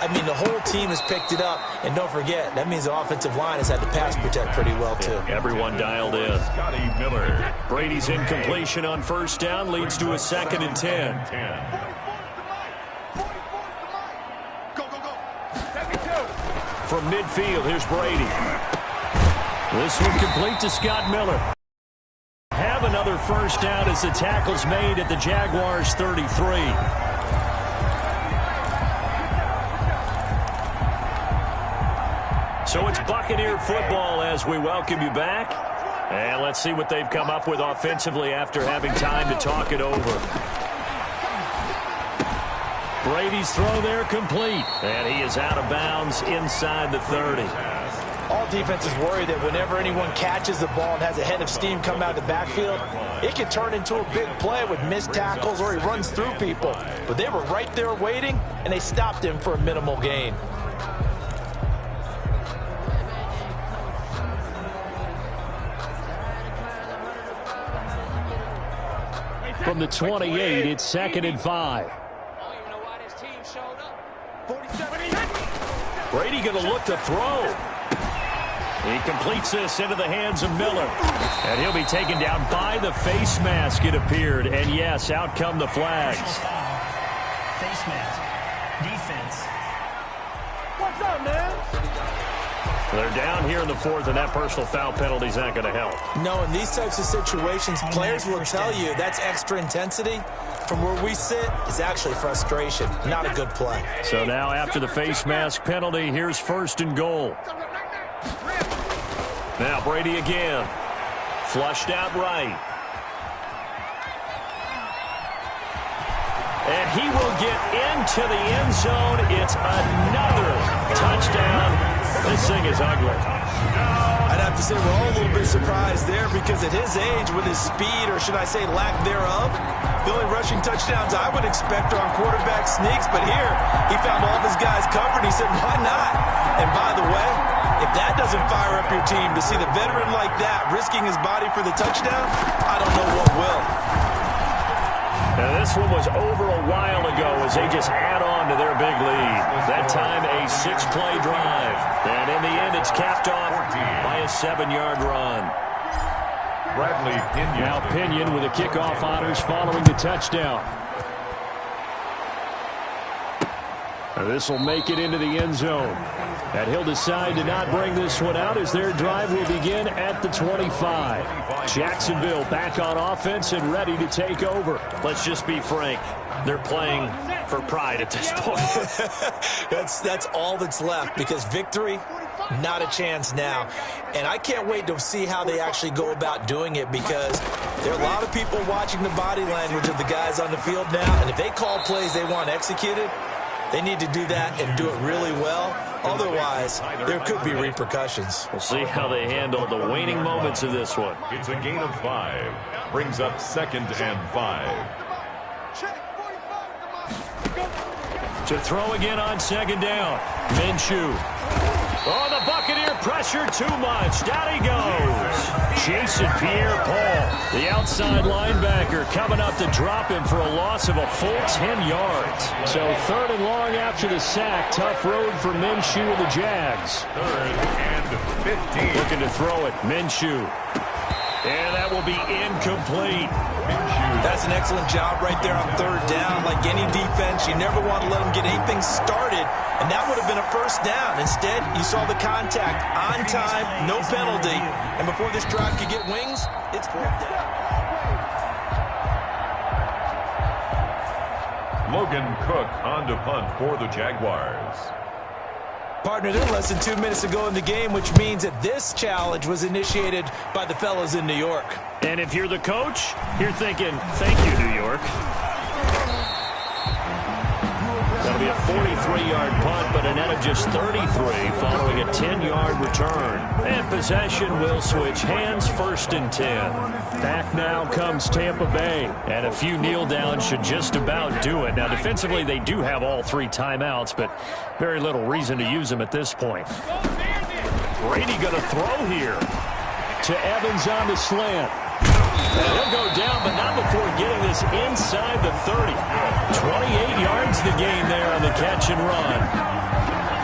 I mean, the whole team has picked it up. And don't forget, that means the offensive line has had to pass protect pretty well, too. Everyone dialed in. Scotty Miller. Brady's incompletion on 1st down leads to a 2nd and 10. From midfield, here's Brady. This one complete to Scott Miller. Have another 1st down as the tackle's made at the Jaguars' 33. So it's Buccaneer football as we welcome you back. And let's see what they've come up with offensively after having time to talk it over. Brady's throw there complete. And he is out of bounds inside the 30. All defenses worry that whenever anyone catches the ball and has a head of steam come out of the backfield, it can turn into a big play with missed tackles or he runs through people. But they were right there waiting, and they stopped him for a minimal gain. From the 28, it's 2nd and 5. Brady going to look to throw. He completes this into the hands of Miller. And he'll be taken down by the face mask, it appeared. And yes, out come the flags. Face mask. Defense. What's up, man? They're down here in the 4th, and that personal foul penalty is not going to help. No, in these types of situations, players will tell you that's extra intensity. From where we sit, it's actually frustration. Not a good play. So now after the face mask penalty, here's 1st and goal. Now Brady again. Flushed out right. And he will get into the end zone. It's another touchdown. This thing is ugly. I'd have to say we're all a little bit surprised there because at his age, with his speed, or should I say lack thereof, the only rushing touchdowns I would expect are on quarterback sneaks. But here, he found all of his guys covered. He said, why not? And by the way, if that doesn't fire up your team to see the veteran like that risking his body for the touchdown, I don't know what will. Now this one was over a while ago as they just add on to their big lead. That time a 6-play drive. And in the end, it's capped off by a 7-yard run. Bradley Pinion. Now Pinion with the kickoff honors following the touchdown. This will make it into the end zone. And he'll decide to not bring this one out as their drive will begin at the 25. Jacksonville back on offense and ready to take over. Let's just be frank. They're playing for pride at this point. That's all that's left because victory, not a chance now. And I can't wait to see how they actually go about doing it because there are a lot of people watching the body language of the guys on the field now. And if they call plays they want executed, they need to do that and do it really well. Otherwise, there could be repercussions. We'll see how they handle the waning moments of this one. It's a gain of 5. Brings up 2nd and 5. To throw again on 2nd down. Minshew. Oh, the Buccaneer pressure too much. Down he goes. Jason Pierre-Paul, the outside linebacker, coming up to drop him for a loss of a full 10 yards. So 3rd and long after the sack. Tough road for Minshew and the Jags. 3rd and 15. Looking to throw it. Minshew. And that will be incomplete. That's an excellent job right there on 3rd down. Like any defense, you never want to let them get anything started, and that would have been a 1st down. Instead, you saw the contact on time, no penalty, and before this drive could get wings, it's 4th down. Logan Cook on to punt for the Jaguars. Partner, they're less than 2 minutes ago in the game, which means that this challenge was initiated by the fellas in New York. And if you're the coach, you're thinking, thank you, New York. That'll be a 43-yard punt, but a net of just 33 following a 10-yard return. And possession will switch hands, 1st and 10. Back now comes Tampa Bay. And a few kneel downs should just about do it. Now, defensively, they do have all 3 timeouts, but very little reason to use them at this point. Brady going to throw here. To Evans on the slant. And he'll go down, but not before getting this inside the 30. 28 yards the gain there on the catch and run.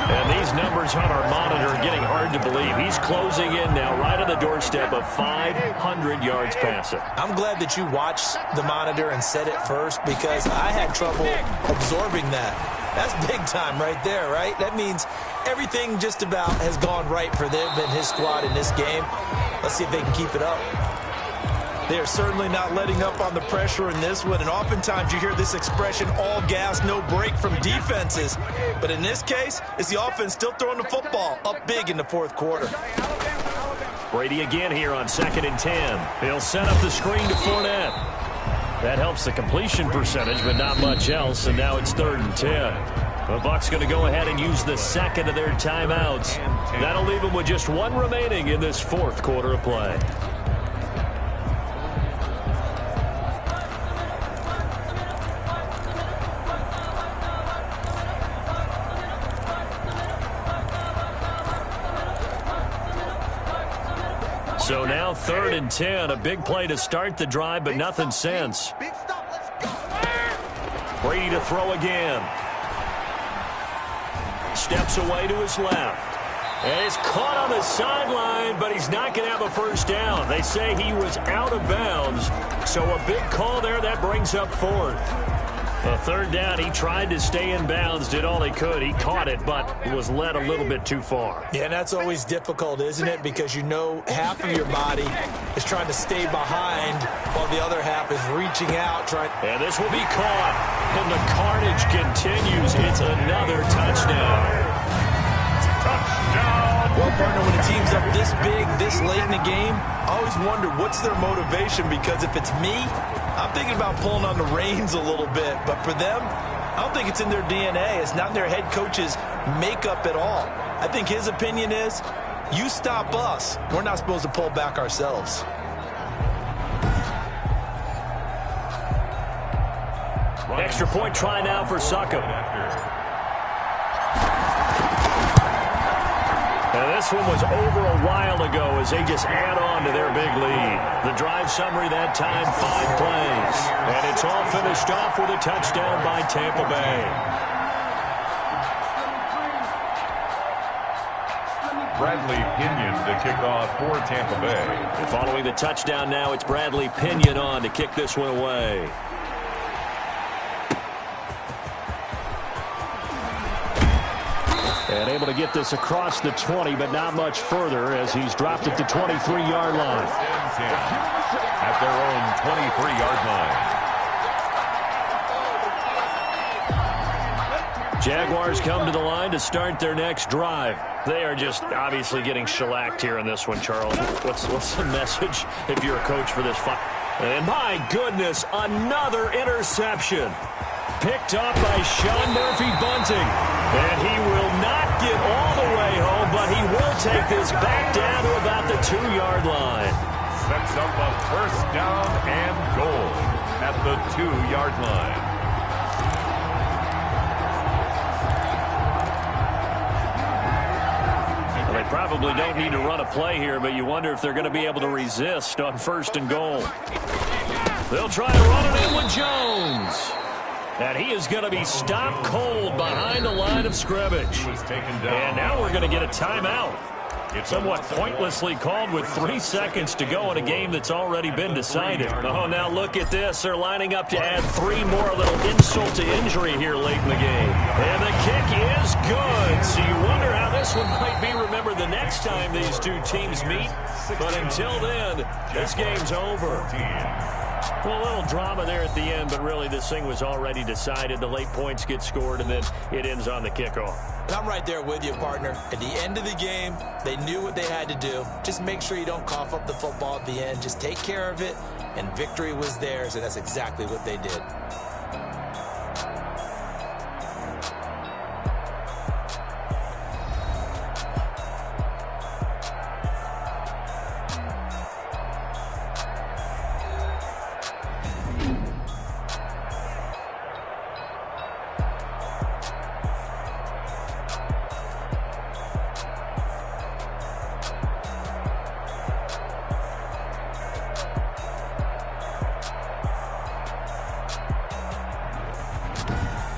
And these numbers on our monitor are getting hard to believe. He's closing in now right on the doorstep of 500 yards passing. I'm glad that you watched the monitor and said it first because I had trouble absorbing that. That's big time right there, right? That means everything just about has gone right for them and his squad in this game. Let's see if they can keep it up. They are certainly not letting up on the pressure in this one, and oftentimes you hear this expression, all gas, no break from defenses. But in this case, it's the offense still throwing the football up big in the fourth quarter. Brady again here on 2nd and 10. He'll set up the screen to Fournette. That helps the completion percentage, but not much else, and now it's 3rd and 10. The Bucs going to go ahead and use the second of their timeouts. That'll leave them with just one remaining in this fourth quarter of play. So now 3rd and 10, a big play to start the drive, but nothing since. Brady to throw again. Steps away to his left. And it's caught on the sideline, but he's not going to have a first down. They say he was out of bounds. So a big call there, that brings up 4th. A 3rd down, he tried to stay in bounds, did all he could. He caught it, but was led a little bit too far. Yeah, and that's always difficult, isn't it? Because you know half of your body is trying to stay behind while the other half is reaching out. And this will be caught. And the carnage continues. It's another touchdown. Touchdown! Well, partner, when a team's up this big, this late in the game, I always wonder what's their motivation, because if it's me, I'm thinking about pulling on the reins a little bit. But for them, I don't think it's in their DNA. It's not in their head coach's makeup at all. I think his opinion is, you stop us, we're not supposed to pull back ourselves. Extra point try now for Succop. And this one was over a while ago as they just add on to their big lead. The drive summary that time, 5 plays. And it's all finished off with a touchdown by Tampa Bay. Bradley Pinion to kick off for Tampa Bay. And following the touchdown now, it's Bradley Pinion on to kick this one away. And able to get this across the 20, but not much further as he's dropped at the 23-yard line. At their own 23-yard line. Jaguars come to the line to start their next drive. They are just obviously getting shellacked here in this one, Charles. What's the message if you're a coach for this fight? And my goodness, another interception. Picked up by Sean Murphy-Bunting. And he will not get all the way home, but he will take this back down to about the 2-yard line. Sets up a first down and goal at the 2-yard line. Well, they probably don't need to run a play here, but you wonder if they're going to be able to resist on 1st and goal. They'll try to run it in with Jones. And he is going to be stopped cold behind the line of scrimmage. And now we're going to get a timeout. It's somewhat pointlessly called with 3 seconds to go in a game that's already been decided. Oh, now look at this. They're lining up to add 3 more, a little insult to injury here late in the game. And the kick is good. So you wonder how this one might be remembered the next time these two teams meet. But until then, this game's over. Well, a little drama there at the end, but really this thing was already decided. The late points get scored, and then it ends on the kickoff. And I'm right there with you, partner. At the end of the game, they knew what they had to do. Just make sure you don't cough up the football at the end. Just take care of it, and victory was theirs, and that's exactly what they did.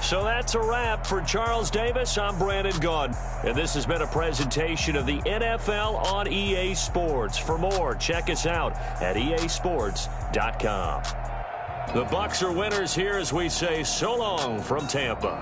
So that's a wrap for Charles Davis. I'm Brandon Gaudin, and this has been a presentation of the NFL on EA Sports. For more, check us out at easports.com. The Bucs are winners here as we say so long from Tampa.